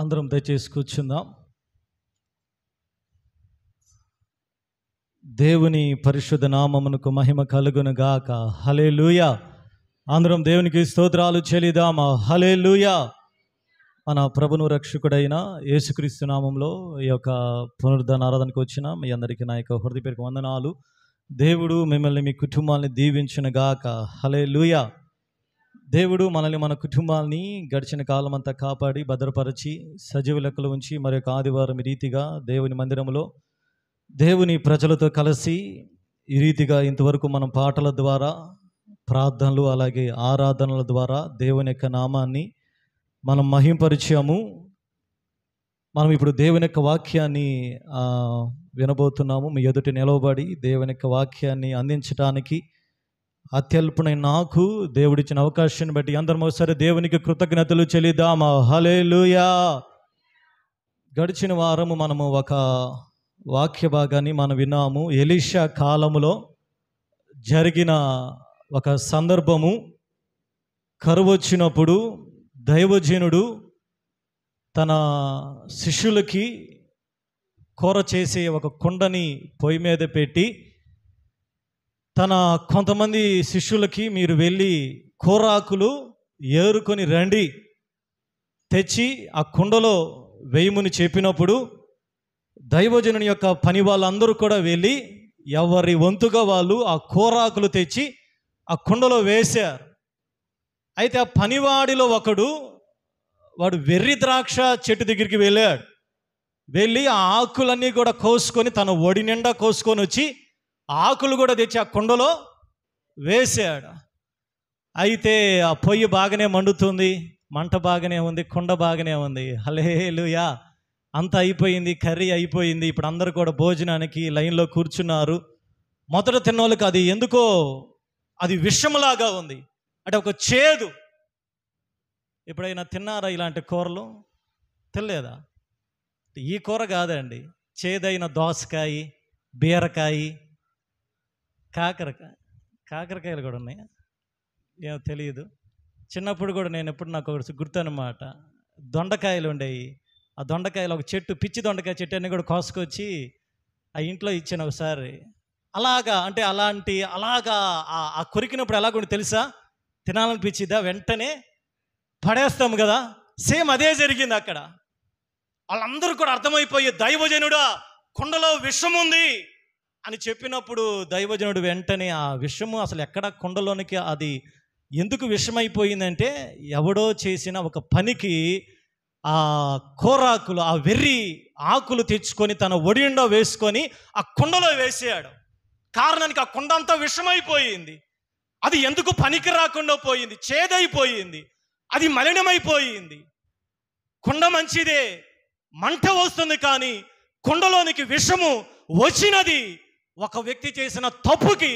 అందరం దయచేసి కూర్చుందాం. దేవుని పరిశుద్ధ నామమునకు మహిమ కలుగును గాక. హల్లెలూయా. అందరం దేవునికి స్తోత్రాలు చెల్లిద్దామా. హల్లెలూయా. మన ప్రభును రక్షకుడైన యేసుక్రీస్తు నామంలో ఈ యొక్క పునరుద్ధరణ ఆరాధనకు వచ్చిన మీ అందరికీ నా యొక్క హృదయపూర్వక వందనాలు. దేవుడు మిమ్మల్ని మీ కుటుంబాన్ని దీవించును గాక. హల్లెలూయా. దేవుడు మనల్ని మన కుటుంబాన్ని గడిచిన కాలం అంతా కాపాడి భద్రపరిచి సజీవ లెక్కలు ఉంచి మరి యొక్క ఆదివారం ఈ రీతిగా దేవుని మందిరంలో దేవుని ప్రజలతో కలిసి ఈ రీతిగా ఇంతవరకు మనం పాటల ద్వారా ప్రార్థనలు అలాగే ఆరాధనల ద్వారా దేవుని యొక్క నామాన్ని మనం మహింపరిచాము. మనం ఇప్పుడు దేవుని యొక్క వాక్యాన్ని వినబోతున్నాము. మీ ఎదుటి నిలవబడి దేవుని యొక్క వాక్యాన్ని అందించడానికి అత్యల్పునైన నాకు దేవుడిచ్చిన అవకాశాన్ని బట్టి అందరం ఒకసారి దేవునికి కృతజ్ఞతలు చెల్లిద్దామా. హల్లెలూయా. గడిచిన వారము మనము ఒక వాక్య భాగాన్ని మనం విన్నాము. ఎలీషా కాలములో జరిగిన ఒక సందర్భము. కరువు వచ్చినప్పుడు దైవజనుడు తన శిష్యులకి కూర చేసే ఒక కుండని పొయ్యి మీద పెట్టి తన కొంతమంది శిష్యులకి మీరు వెళ్ళి కూరాకులు ఏరుకొని రండి తెచ్చి ఆ కుండలో వేయమని చెప్పినప్పుడు దైవజనుని యొక్క పని వాళ్ళందరూ కూడా వెళ్ళి ఎవరి వంతుగా వాళ్ళు ఆ కూరాకులు తెచ్చి ఆ కుండలో వేశారు. అయితే ఆ పనివాడిలో ఒకడు వాడు వెర్రి ద్రాక్ష చెట్టు దగ్గరికి వెళ్ళాడు. వెళ్ళి ఆ ఆకులన్నీ కూడా కోసుకొని తన ఒడి నిండా కోసుకొని వచ్చి ఆకులు కూడా తెచ్చి ఆ కుండలో వేసాడు. అయితే ఆ పొయ్యి బాగానే మండుతుంది, మంట బాగానే ఉంది, కుండ బాగానే ఉంది. హల్లెలూయా. అంతా అయిపోయింది, కర్రీ అయిపోయింది. ఇప్పుడు అందరూ కూడా భోజనానికి లైన్లో కూర్చున్నారు. మొదట తిన్నోళ్ళకి అది ఎందుకో అది విషములాగా ఉంది, అంటే ఒక చేదు. ఎప్పుడైనా తిన్నారా ఇలాంటి కూరలు? తినలేదా? ఈ కూర కాదండి, చేదైన దోసకాయ, బీరకాయ, కాకరకాయలు కూడా ఉన్నాయి. ఏమో తెలియదు. చిన్నప్పుడు కూడా నేను ఎప్పుడు నాకు ఒకటి గుర్తు అనమాట, దొండకాయలు ఉండేవి. ఆ దొండకాయలు ఒక చెట్టు, పిచ్చి దొండకాయ చెట్టు అన్నీ కూడా కోసుకొచ్చి ఆ ఇంట్లో ఇచ్చాను ఒకసారి. అలాగా అంటే అలాగా ఆ కొరికినప్పుడు ఎలాగుండి తెలుసా? తినాలనిపించిద్దా? వెంటనే పడేస్తాము కదా. సేమ్ అదే జరిగింది అక్కడ. వాళ్ళందరూ కూడా అర్థమైపోయి దైవజనుడా కుండలో విషం ఉంది అని చెప్పినప్పుడు దైవజనుడు వెంటనే ఆ విషము అసలు ఎక్కడ కుండలోనికి అది ఎందుకు విషమైపోయిందంటే ఎవడో చేసిన ఒక పనికి ఆ కూరాకులు, ఆ వెర్రి ఆకులు తెచ్చుకొని తన ఒడిండా వేసుకొని ఆ కుండలో వేసాడు. కారణానికి ఆ కుండ అంతా విషమైపోయింది. అది ఎందుకు పనికి రాకుండా పోయింది, చేదైపోయింది, అది మలినమైపోయింది. కుండ మంచిదే, మంట వస్తుంది, కానీ కుండలోనికి విషము వచ్చినది ఒక వ్యక్తి చేసిన తప్పుకి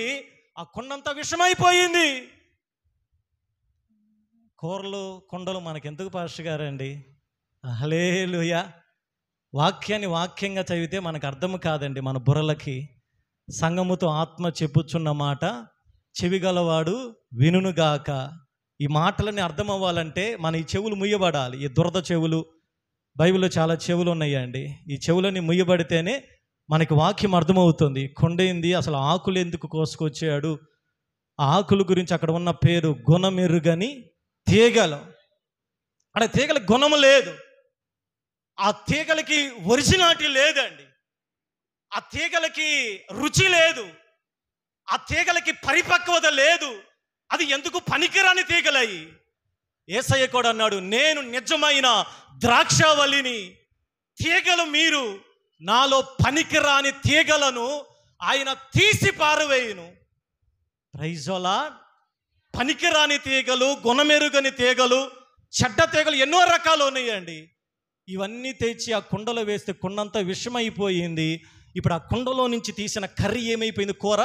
ఆ కుండంతా విషమైపోయింది. కూరలు కుండలు మనకెందుకు పాస్టర్ గారండి? హల్లెలూయా. వాక్యాన్ని వాక్యంగా చదివితే మనకు అర్థం కాదండి మన బుర్రలకి. సంగముతో ఆత్మ చెప్పుచున్న మాట చెవిగలవాడు వినుగాక. ఈ మాటలన్నీ అర్థం అవ్వాలంటే మన ఈ చెవులు ముయ్యబడాలి. ఈ దురద చెవులు, బైబిల్లో చాలా చెవులు ఉన్నాయండి. ఈ చెవులన్నీ ముయ్యబడితేనే మనకి వాక్యం అర్థమవుతుంది. కొండేంది, అసలు ఆకులు ఎందుకు కోసుకొచ్చాడు, ఆ ఆకుల గురించి అక్కడ ఉన్న పేరు గుణమెరుగని తీగలు. అంటే తీగలకి గుణము లేదు, ఆ తీగలకి ఒరిజినాలిటీ లేదండి, ఆ తీగలకి రుచి లేదు, ఆ తీగలకి పరిపక్వత లేదు. అది ఎందుకు పనికిరాని తీగలయ్యి. యేసయ్య కూడా అన్నాడు, నేను నిజమైన ద్రాక్షావల్లిని, తీగలు మీరు, నాలో పనికిరాని తీగలను ఆయన తీసి పారవేయును. Praise the lord. పనికిరాని తీగలు, గుణమెరుగని తీగలు, చెడ్డ తీగలు ఎన్నో రకాలు ఉన్నాయండి. ఇవన్నీ తెచ్చి ఆ కుండలో వేస్తే కుండంతా విషమైపోయింది. ఇప్పుడు ఆ కుండలో నుంచి తీసిన కర్రీ ఏమైపోయింది? కూర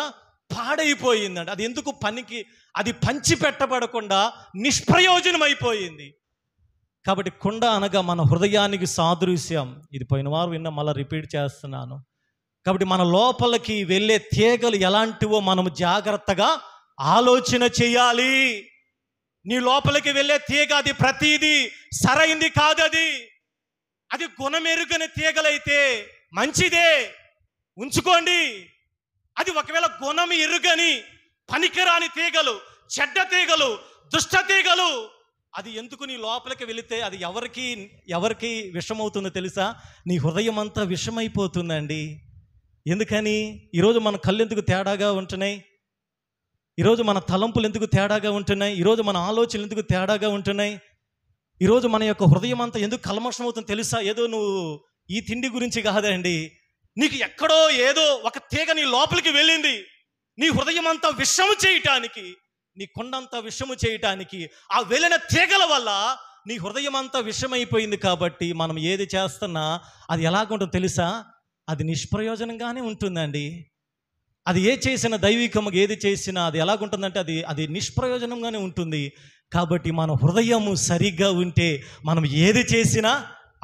పాడైపోయిందండి. అది ఎందుకు పనికి, అది పంచి పెట్టబడకుండా నిష్ప్రయోజనం అయిపోయింది. కాబట్టి కుండ అనగా మన హృదయానికి సాదృశ్యం. ఇది పోయిన వారం విన్నా, మళ్ళీ రిపీట్ చేస్తున్నాను. కాబట్టి మన లోపలికి వెళ్ళే తీగలు ఎలాంటివో మనము జాగ్రత్తగా ఆలోచన చేయాలి. నీ లోపలికి వెళ్ళే తీగ అది ప్రతిదీ సరైంది కాదది. అది గుణమెరుగని తీగలైతే మంచిదే, ఉంచుకోండి. అది ఒకవేళ గుణం ఎరుగని పనికిరాని తీగలు, చెడ్డ తీగలు, దుష్ట తీగలు, అది ఎందుకు నీ లోపలికి వెళితే అది ఎవరికి విషమవుతుందో తెలుసా? నీ హృదయం అంతా విషమైపోతుందండి. ఎందుకని? ఈరోజు మన కళ్ళు ఎందుకు తేడాగా ఉంటున్నాయి? ఈరోజు మన తలంపులు ఎందుకు తేడాగా ఉంటున్నాయి? ఈరోజు మన ఆలోచనలు ఎందుకు తేడాగా ఉంటున్నాయి? ఈరోజు మన యొక్క హృదయం అంతా ఎందుకు కల్మషం అవుతుందో తెలుసా? ఏదో నువ్వు ఈ తిండి గురించి కాదండి, నీకు ఎక్కడో ఏదో ఒక తీగ నీ లోపలికి వెళ్ళింది. నీ హృదయం అంతా విషము చేయటానికి, నీ కొండంతా విషము చేయటానికి ఆ వెళ్ళిన తీగల వల్ల నీ హృదయం అంతా విషమైపోయింది. కాబట్టి మనం ఏది చేస్తున్నా అది ఎలాగుంటుందో తెలుసా? అది నిష్ప్రయోజనంగానే ఉంటుందండి. అది ఏ చేసినా, దైవికముగా ఏది చేసినా అది ఎలాగుంటుందంటే అది నిష్ప్రయోజనంగానే ఉంటుంది. కాబట్టి మన హృదయము సరిగ్గా ఉంటే మనం ఏది చేసినా,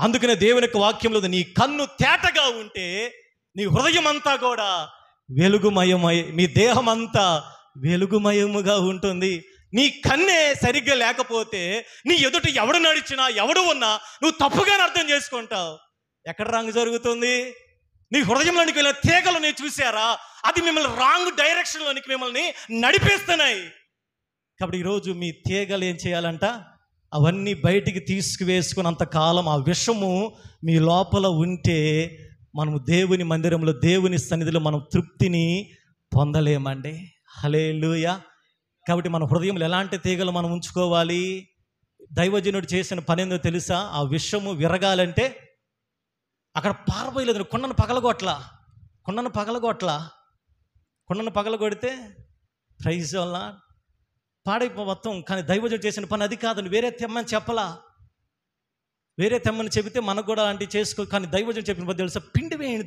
అందుకనే దేవుని యొక్క వాక్యంలో నీ కన్ను తేటగా ఉంటే నీ హృదయం అంతా కూడా వెలుగుమయమై, మీ దేహం అంతా వెలుగుమయముగా ఉంటుంది. నీ కన్నే సరిగ్గా లేకపోతే నీ ఎదుట ఎవడు నడిచినా, ఎవడు ఉన్నా నువ్వు తప్పుగానే అర్థం చేసుకుంటావు. ఎక్కడ రాంగ్ జరుగుతుంది? నీ హృదయంలోనికి వెళ్ళిన తీగలు నీ చూసారా? అది మిమ్మల్ని రాంగ్ డైరెక్షన్లోనికి మిమ్మల్ని నడిపేస్తున్నాయి. కాబట్టి ఈరోజు మీ తీగలు ఏం చేయాలంట? అవన్నీ బయటికి తీసుకువేసుకున్నంత కాలం ఆ విషము మీ లోపల ఉంటే మనము దేవుని మందిరంలో, దేవుని సన్నిధిలో మనం తృప్తిని పొందలేమండి. హల్లెలూయా. కాబట్టి మన హృదయంలో ఎలాంటి తీగలు మనం ఉంచుకోవాలి? దైవజనుడు చేసిన పని ఏందో తెలుసా? ఆ విషము విరగాలంటే అక్కడ పారబోయలేదు, కొండను పగలగొడితే ప్రైజ్ వల్ల పాడైపో మొత్తం. కానీ దైవజనుడు చేసిన పని అది కాదు. వేరే తెమ్మని చెప్పలా, వేరే తెమ్మని చెబితే మనకు కూడా అలాంటివి చేసుకో. కానీ దైవజనుడు చెప్పిన పని తెలుసా? పిండి వేయండి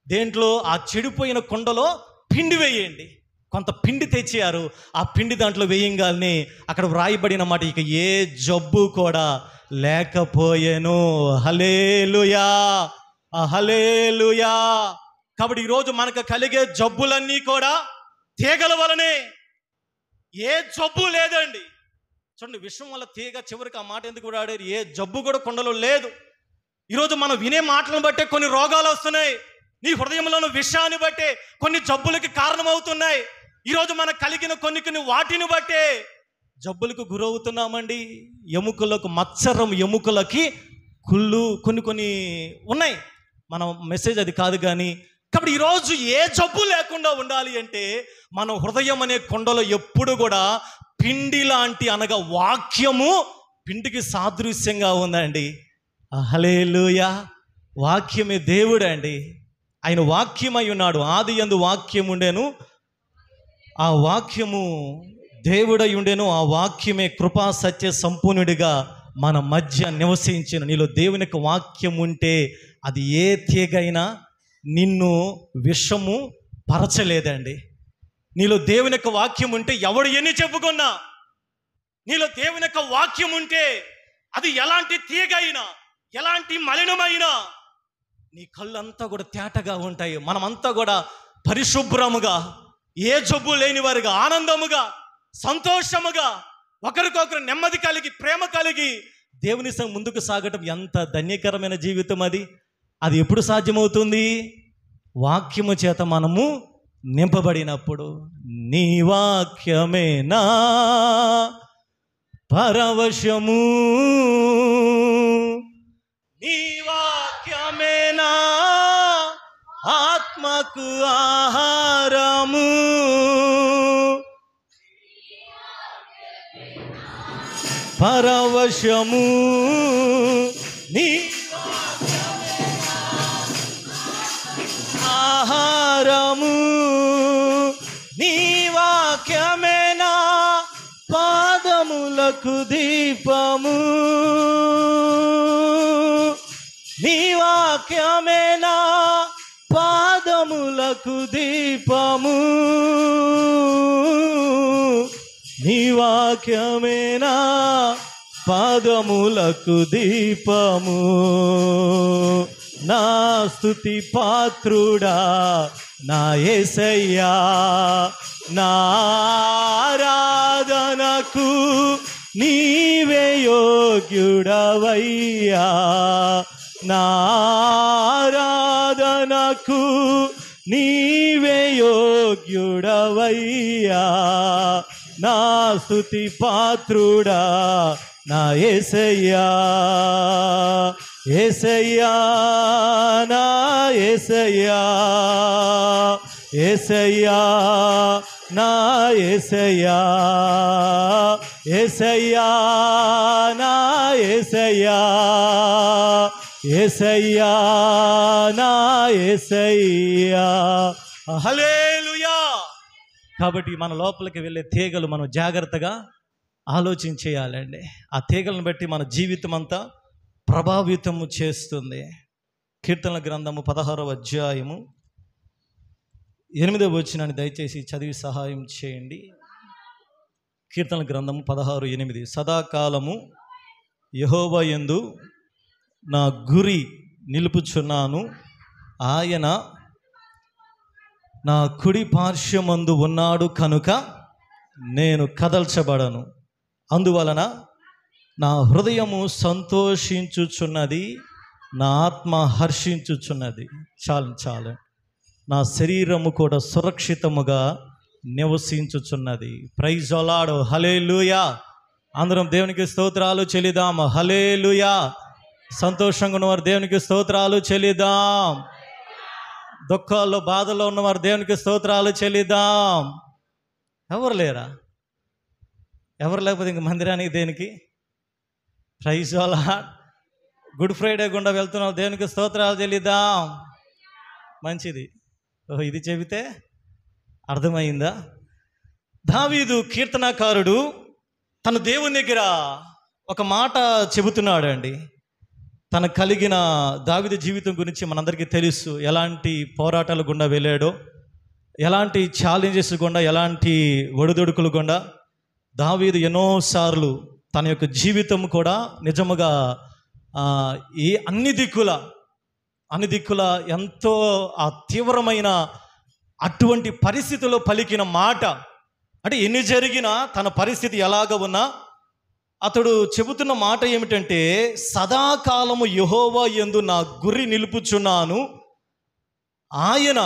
దేంట్లో ఆ చెడిపోయిన కొండలో పిండి వేయండి. కొంత పిండి తెచ్చారు. ఆ పిండి దాంట్లో వేయంగానే అక్కడ వ్రాయబడిన మాట, ఇక ఏ జబ్బు కూడా లేకపోయేను. హల్లెలూయా, హల్లెలూయా. కాబట్టి ఈరోజు మనకు కలిగే జబ్బులన్నీ కూడా తీగల వలనే. ఏ జబ్బు లేదండి. చూడండి, విషం వల్ల తీగ చివరికి ఆ మాట ఎందుకు వాడారు? ఏ జబ్బు కూడా కొండలో లేదు. ఈరోజు మనం వినే మాటలను బట్టే కొన్ని రోగాలు వస్తున్నాయి. నీ హృదయంలోని విషయాన్ని బట్టే కొన్ని జబ్బులకి కారణమవుతున్నాయి. ఈరోజు మనకు కలిగిన కొన్ని వాటిని బట్టే జబ్బులకు గురవుతున్నామండి. ఎముకలకు మత్సరం, ఎముకలకి కుళ్ళు, కొన్ని ఉన్నాయి. మన మెసేజ్ అది కాదు. కానీ కాబట్టి ఈరోజు ఏ జబ్బు లేకుండా ఉండాలి అంటే మన హృదయం అనే కొండలో ఎప్పుడు కూడా పిండి లాంటి, అనగా వాక్యము పిండికి సాదృశ్యంగా ఉందండి. హల్లెలూయా. వాక్యమే దేవుడు అండి. ఆయన వాక్యమై ఉన్నాడు. ఆది యందు వాక్యం ఉండెను, ఆ వాక్యము దేవుడై ఉండెను, ఆ వాక్యమే కృపా సత్య సంపూర్ణుడిగా మన మధ్య నివసించిన. నీలో దేవుని యొక్క వాక్యం ఉంటే అది ఏ తీగైనా నిన్ను విషము పరచలేదండి. నీలో దేవుని యొక్క వాక్యం ఉంటే ఎవడు ఎన్ని చెప్పుకున్నా, నీలో దేవుని యొక్క వాక్యం ఉంటే అది ఎలాంటి తీగైనా, ఎలాంటి మలినమైనా నీ కళ్ళంతా కూడా తేటగా ఉంటాయి. మనమంతా కూడా పరిశుభ్రముగా, ఏ జబ్బు లేని వారిగా, ఆనందముగా, సంతోషముగా, ఒకరికొకరు నెమ్మది కలిగి, ప్రేమ కలిగి దేవుని సంగ ముందుకు సాగటం ఎంత ధన్యకరమైన జీవితం అది. అది ఎప్పుడు సాధ్యమవుతుంది? వాక్యము చేత మనము నింపబడినప్పుడు. నీ వాక్యమే నా పరవశము, నీ వాక్యమే నా ఆత్మకు ఆహారము, పరవశము నీ ఆహారము, నీ వాక్యమే నా పాదములకు దీపము, నీ వాక్యమే నా పాదములకు దీపము, నీ వాక్యమే నా పాదములకు దీపము. నా స్తుతి పాత్రుడా నా యేసయ్యా, నా ఆరాధనకు నీవే యోగ్యుడవయ్యా, నారాధనకు నీవే యోగ్యుడవయ్యా, నా స్తుతి పాత్రుడా నా యేసయ్యా, యేసయ్యా నా యేసయ్యా, యేసయ్యా నా యేసయ్యా, యేసయ్యా నా యేసయ్యా, యేసయ్యా నా యేసయ్యా. హల్లెలూయా. కాబట్టి మన లోపలికి వెళ్ళే తీగలు మనం జాగ్రత్తగా ఆలోచించేయాలండి. ఆ తీగలను బట్టి మన జీవితం అంతా ప్రభావితము చేస్తుంది. కీర్తనల గ్రంథము 16వ అధ్యాయము 8వ వచనాన్ని దయచేసి చదివి సహాయం చేయండి. కీర్తనల గ్రంథము 16:8. సదాకాలము యెహోవా యందు నా గురి నిలుపుచున్నాను, ఆయన నా కుడి పార్శ్వమందు ఉన్నాడు కనుక నేను కదల్చబడను. అందువలన నా హృదయము సంతోషించుచున్నది, నా ఆత్మ హర్షించుచున్నది. చాలు నా శరీరము కూడా సురక్షితముగా నివసించుచున్నది. Praise the Lord. హల్లెలూయా. అందరం దేవునికి స్తోత్రాలు చెల్లిదాం. హల్లెలూయా. సంతోషంగా ఉన్నవారు దేవునికి స్తోత్రాలు చెల్లిదాం. దుఃఖాల్లో బాధల్లో ఉన్నవారు దేవునికి స్తోత్రాలు చెల్లిదాం. ఎవరు లేరా? ఎవరు లేకపోతే ఇంక మందిరానికి దేనికి? Praise the Lord. Good Friday గుండా వెళ్తున్నాం, దేవునికి స్తోత్రాలు చెల్లిద్దాం. మంచిది. ఇది చెబితే అర్థమైందా? దావీదు కీర్తనాకారుడు తన దేవుని దగ్గర ఒక మాట చెబుతున్నాడు అండి. తనకు కలిగిన దావీదు జీవితం గురించి మనందరికీ తెలుసు. ఎలాంటి పోరాటాలు గుండా వెళ్ళాడో, ఎలాంటి ఛాలెంజెస్ గుండా, ఎలాంటి ఒడిదుడుకులు గుండా దావీదు ఎన్నోసార్లు తన యొక్క జీవితం కూడా నిజముగా అన్ని దిక్కుల ఎంతో ఆ తీవ్రమైన అటువంటి పరిస్థితుల్లో పలికిన మాట. అంటే ఎన్ని జరిగినా తన పరిస్థితి ఎలాగ ఉన్నా అతడు చెబుతున్న మాట ఏమిటంటే, సదాకాలము యెహోవా యందు నా గురి నిలుపుచున్నాను, ఆయన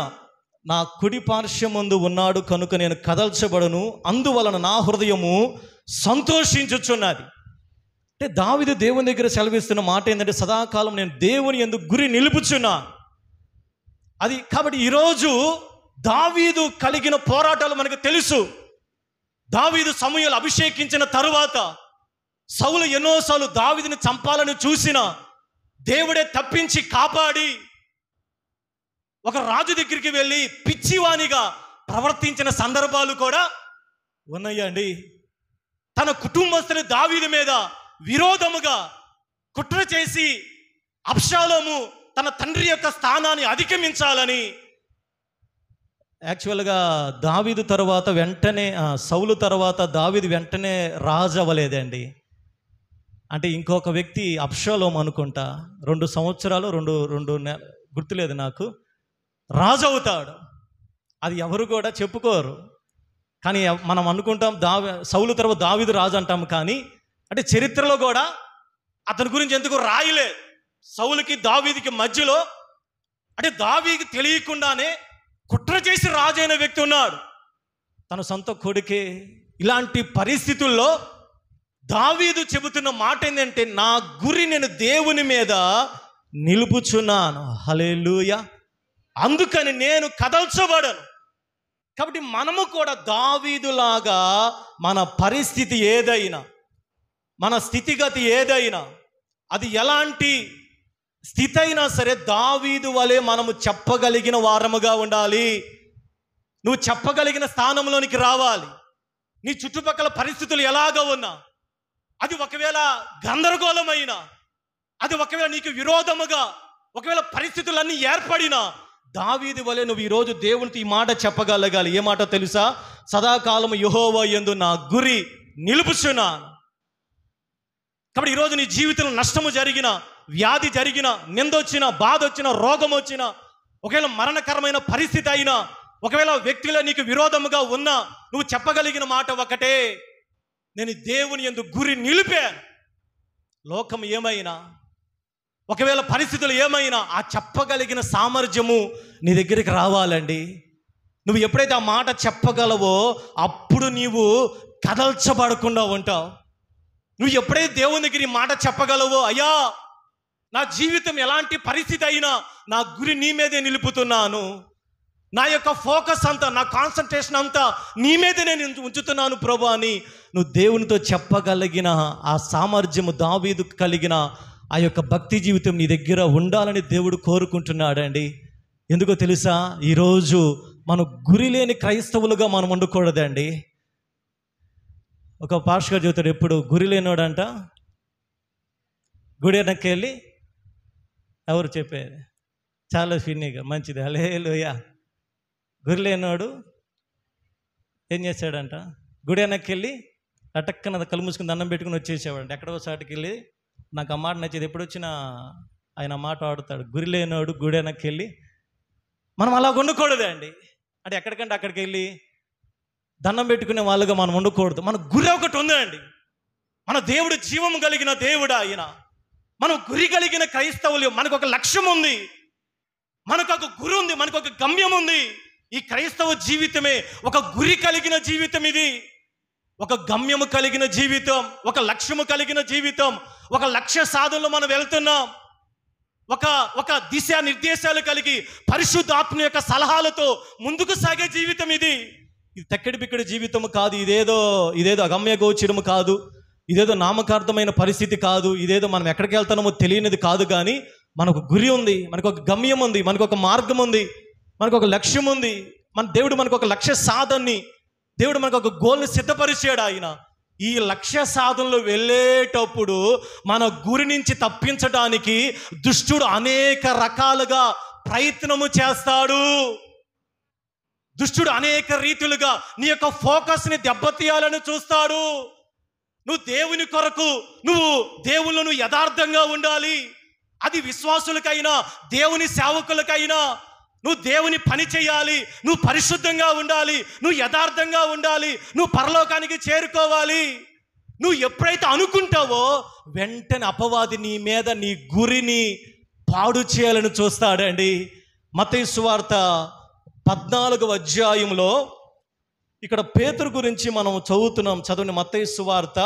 నా కుడి పార్శ్వమందు ఉన్నాడు కనుక నేను కదల్చబడను, అందువలన నా హృదయము సంతోషించుచున్నది. అంటే దావీదు దేవుని దగ్గర సెలవిస్తున్న మాట ఏంటంటే, సదాకాలం నేను దేవుని యందు గురి నిలుపుచున్నా. అది కాబట్టి ఈరోజు దావీదు కలిగిన పోరాటాలు మనకు తెలుసు. దావీదు సమూయేలు అభిషేకించిన తరువాత సౌలు ఎన్నోసార్లు దావీదుని చంపాలని చూసిన దేవుడే తప్పించి కాపాడి ఒక రాజు దగ్గరికి వెళ్ళి పిచ్చివానిగా ప్రవర్తించిన సందర్భాలు కూడా ఉన్నాయండి. తన కుటుంబస్తుని దావీదు మీద విరోధముగా కుట్ర చేసి అబ్షాలోము తన తండ్రి యొక్క స్థానాన్ని అధిగమించాలని, యాక్చువల్గా దావీదు తర్వాత వెంటనే సౌలు తర్వాత దావీదు వెంటనే రాజు అవ్వలేదండి. అంటే ఇంకొక వ్యక్తి అబ్షాలోము అనుకుంటా 2 సంవత్సరాలు 2 గుర్తులేదు నాకు, రాజు అవుతాడు. అది ఎవరు కూడా చెప్పుకోరు. కానీ మనం అనుకుంటాం సౌలు తర్వాత దావీదు రాజు అంటాం. కానీ అంటే చరిత్రలో కూడా అతని గురించి ఎందుకు రాయలేదు. సౌలుకి దావీదుకి మధ్యలో అంటే దావీదుకి తెలియకుండానే కుట్ర చేసి రాజైన వ్యక్తి ఉన్నాడు, తన సొంత కొడుకే. ఇలాంటి పరిస్థితుల్లో దావీదు చెబుతున్న మాట ఏంటంటే, నా గురి నేను దేవుని మీద నిలుపుచున్నాను. హల్లెలూయా. అందుకని నేను కదల్చబడను. కాబట్టి మనము కూడా దావీదులాగా మన పరిస్థితి ఏదైనా, మన స్థితిగతి ఏదైనా, అది ఎలాంటి స్థితి అయినా సరే దావీదు వలె మనము చెప్పగలిగిన వారముగా ఉండాలి. నువ్వు చెప్పగలిగిన స్థానంలోనికి రావాలి. నీ చుట్టుపక్కల పరిస్థితులు ఎలాగ ఉన్నా, అది ఒకవేళ గందరగోళమైనా, అది ఒకవేళ నీకు విరోధముగా ఒకవేళ పరిస్థితులన్నీ ఏర్పడినా, దావీదు వలె నువ్వు ఈరోజు దేవునితో ఈ మాట చెప్పగలగాలి. ఏ మాట తెలుసా? సదాకాలము యెహోవా యందు నా గురి నిలుపుచున్నాను. కాబట్టి ఈరోజు నీ జీవితంలో నష్టము జరిగిన, వ్యాధి జరిగిన, నిందొచ్చిన, బాధ వచ్చిన, రోగం వచ్చిన, ఒకవేళ మరణకరమైన పరిస్థితి అయినా, ఒకవేళ వ్యక్తులే నీకు విరోధముగా ఉన్నా, నువ్వు చెప్పగలిగిన మాట ఒకటే, నేను దేవుని యందు గురి నిలిపాను. లోకం ఏమైనా, ఒకవేళ పరిస్థితులు ఏమైనా, ఆ చెప్పగలిగిన సామర్థ్యము నీ దగ్గరికి రావాలండి. నువ్వు ఎప్పుడైతే ఆ మాట చెప్పగలవో అప్పుడు నీవు కదల్చబడకుండా ఉంటావు. నువ్వు ఎప్పుడైతే దేవుని దగ్గర ఈ మాట చెప్పగలవో, అయ్యా నా జీవితం ఎలాంటి పరిస్థితి అయినా నా గురి నీ మీదే నిలుపుతున్నాను, నా యొక్క ఫోకస్ అంతా, నా కాన్సన్ట్రేషన్ అంతా నీ మీదే నేను ఉంచుతున్నాను ప్రభు అని నువ్వు దేవునితో చెప్పగలిగిన ఆ సామర్థ్యము దావీదు కలిగిన ఆ యొక్క భక్తి జీవితం నీ దగ్గర ఉండాలని దేవుడు కోరుకుంటున్నాడండి. ఎందుకో తెలుసా, ఈరోజు మనం గురి లేని క్రైస్తవులుగా మనం ఉండకూడదండి. ఒక పాస్టర్ గారు చెబుతాడు, ఎప్పుడు గురి లేనోడంట గుడి వెనక్కి వెళ్ళి, ఎవరు చెప్పారు, చాలా ఫిన్నీగా మంచిది, హల్లెలూయా. గురి లేనోడు ఏం చేశాడంట, గుడి వెనక్కి వెళ్ళి అటక్కన కళ్ళు మూసుకుని దండం పెట్టుకుని వచ్చేసేవాడంట. ఎక్కడో సాటికి వెళ్ళి, నాకు ఆ మాట నచ్చేది, ఎప్పుడు వచ్చినా ఆయన మాట ఆడుతాడు, గురి లేనోడు గుడి వెనక్కి వెళ్ళి. మనం అలా ఉండకూడదండి. అంటే ఎక్కడికంటే అక్కడికి వెళ్ళి దండం పెట్టుకునే వాళ్ళుగా మనం ఉండకూడదు. మన గురి ఒకటి ఉందండి. మన దేవుడు జీవం కలిగిన దేవుడు ఆయన. మనం గురి కలిగిన క్రైస్తవులు. మనకు ఒక లక్ష్యం ఉంది, మనకు ఒక గురి ఉంది, మనకు ఒక గమ్యం ఉంది. ఈ క్రైస్తవ జీవితమే ఒక గురి కలిగిన జీవితం. ఇది ఒక గమ్యము కలిగిన జీవితం, ఒక లక్ష్యము కలిగిన జీవితం. ఒక లక్ష్య సాధనలో మనం వెళ్తున్నాం. ఒక దిశ నిర్దేశాలు కలిగి పరిశుద్ధాత్మ యొక్క సలహాలతో ముందుకు సాగే జీవితం ఇది. ఇది తక్కిడి బిక్కడి జీవితం కాదు. ఇదేదో అగమ్య గోచరము కాదు. ఇదేదో నామకార్థమైన పరిస్థితి కాదు. ఇదేదో మనం ఎక్కడికి వెళ్తామో తెలియనిది కాదు. కానీ మనకు గురి ఉంది, మనకు ఒక గమ్యం ఉంది, మనకు ఒక మార్గం ఉంది, మనకు ఒక లక్ష్యం ఉంది. మన దేవుడు మనకు ఒక లక్ష్య సాధనని, దేవుడు మనకు ఒక గోల్ని సిద్ధపరిచాడు ఆయన. ఈ లక్ష్య సాధనలో వెళ్ళేటప్పుడు మన గురి నుంచి తప్పించడానికి దుష్టుడు అనేక రకాలుగా ప్రయత్నము చేస్తాడు. దుష్టుడు అనేక రీతులుగా నీ యొక్క ఫోకస్ని దెబ్బతీయాలని చూస్తాడు. నువ్వు దేవుని కొరకు, నువ్వు దేవుళ్ళను యథార్థంగా ఉండాలి. అది విశ్వాసులకైనా దేవుని సేవకులకైనా. నువ్వు దేవుని పని చేయాలి, నువ్వు పరిశుద్ధంగా ఉండాలి, నువ్వు యథార్థంగా ఉండాలి, నువ్వు పరలోకానికి చేరుకోవాలి. నువ్వు ఎప్పుడైతే అనుకుంటావో వెంటనే అపవాది నీ మీద నీ గురిని పాడు చేయాలని చూస్తాడండి. మత్తయి సువార్త 14వ అధ్యాయంలో ఇక్కడ పేతురు గురించి మనం చదువుతున్నాం. చదవండి, మత్తయి సువార్త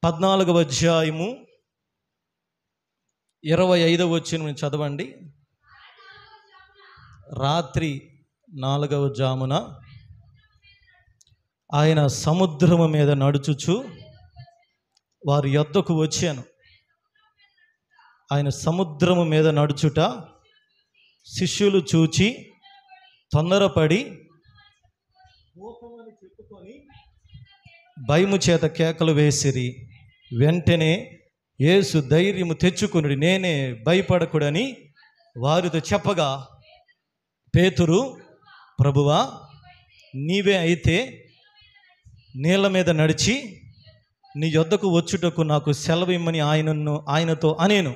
14వ అధ్యాయము 25వ వచనం చదవండి. రాత్రి 4వ జామున ఆయన సముద్రము మీద నడుచుచు వారి యొద్దకు వచ్చాను. ఆయన సముద్రము మీద నడుచుట శిష్యులు చూచి తొందరపడి పోతామని చెప్పుకొని భయము చేత కేకలు వేసిరి. వెంటనే యేసు ధైర్యము తెచ్చుకుని, నేనే, భయపడకుడని వారితో చెప్పగా, పేతురు, ప్రభువా నీవే అయితే నీళ్ళ మీద నడిచి నీ యొద్దకు వచ్చుటకు నాకు సెలవు ఇమ్మని ఆయనతో అనేను.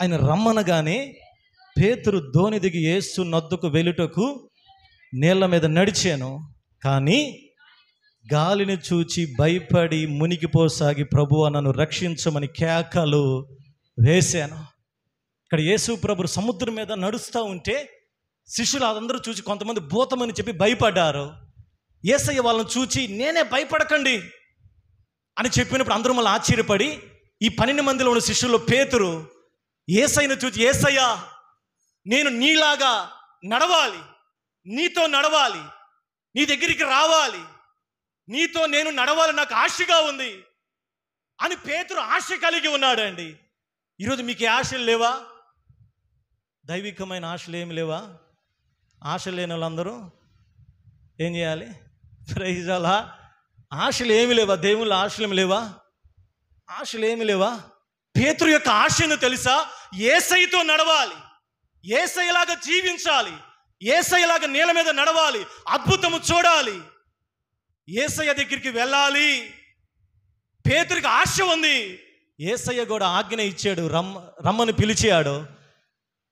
ఆయన రమ్మనగానే పేతురు దోణి దిగి యేసు నొద్దకు వెలుటకు నీళ్ళ మీద నడిచాను. కానీ గాలిని చూచి భయపడి మునిగిపోసాగి, ప్రభువా నన్ను రక్షించమని కేకలు వేశాను. ఇక్కడ యేసు ప్రభు సముద్రం మీద నడుస్తూ ఉంటే శిష్యులు అదందరూ చూసి కొంతమంది భూతమని చెప్పి భయపడ్డారు. యేసయ్య వాళ్ళని చూచి, నేనే, భయపడకండి అని చెప్పినప్పుడు అందరూ మళ్ళీ ఆశ్చర్యపడి, ఈ 12 మందిలో ఉన్న శిష్యుల్లో పేతురు యేసయ్యను చూచి, యేసయ్య నేను నీలాగా నడవాలి, నీతో నడవాలి, నీ దగ్గరికి రావాలి, నీతో నేను నడవాలి, నాకు ఆశగా ఉంది అని పేతురు ఆశ కలిగి ఉన్నాడండి. ఈరోజు మీకు ఆశలు లేవా? దైవికమైన ఆశలు ఏమి లేవా? ఆశ లేని వాళ్ళందరూ ఏం చేయాలి? ప్రైజ్ అలా. ఆశలు ఏమి లేవా? దేవుళ్ళ ఆశలు ఏమి లేవా? ఆశలు ఏమి లేవా? పేతురు యొక్క ఆశను తెలుసా? యేసయ్యతో నడవాలి, యేసయ్యలాగా జీవించాలి, యేసయ్యలాగా నీళ్ళ మీద నడవాలి, అద్భుతము చూడాలి, యేసయ్య దగ్గరికి వెళ్ళాలి. పేతురికి ఆశ ఉంది. యేసయ్య కూడా ఆజ్ఞ ఇచ్చాడు, రమ్మని పిలిచాడు.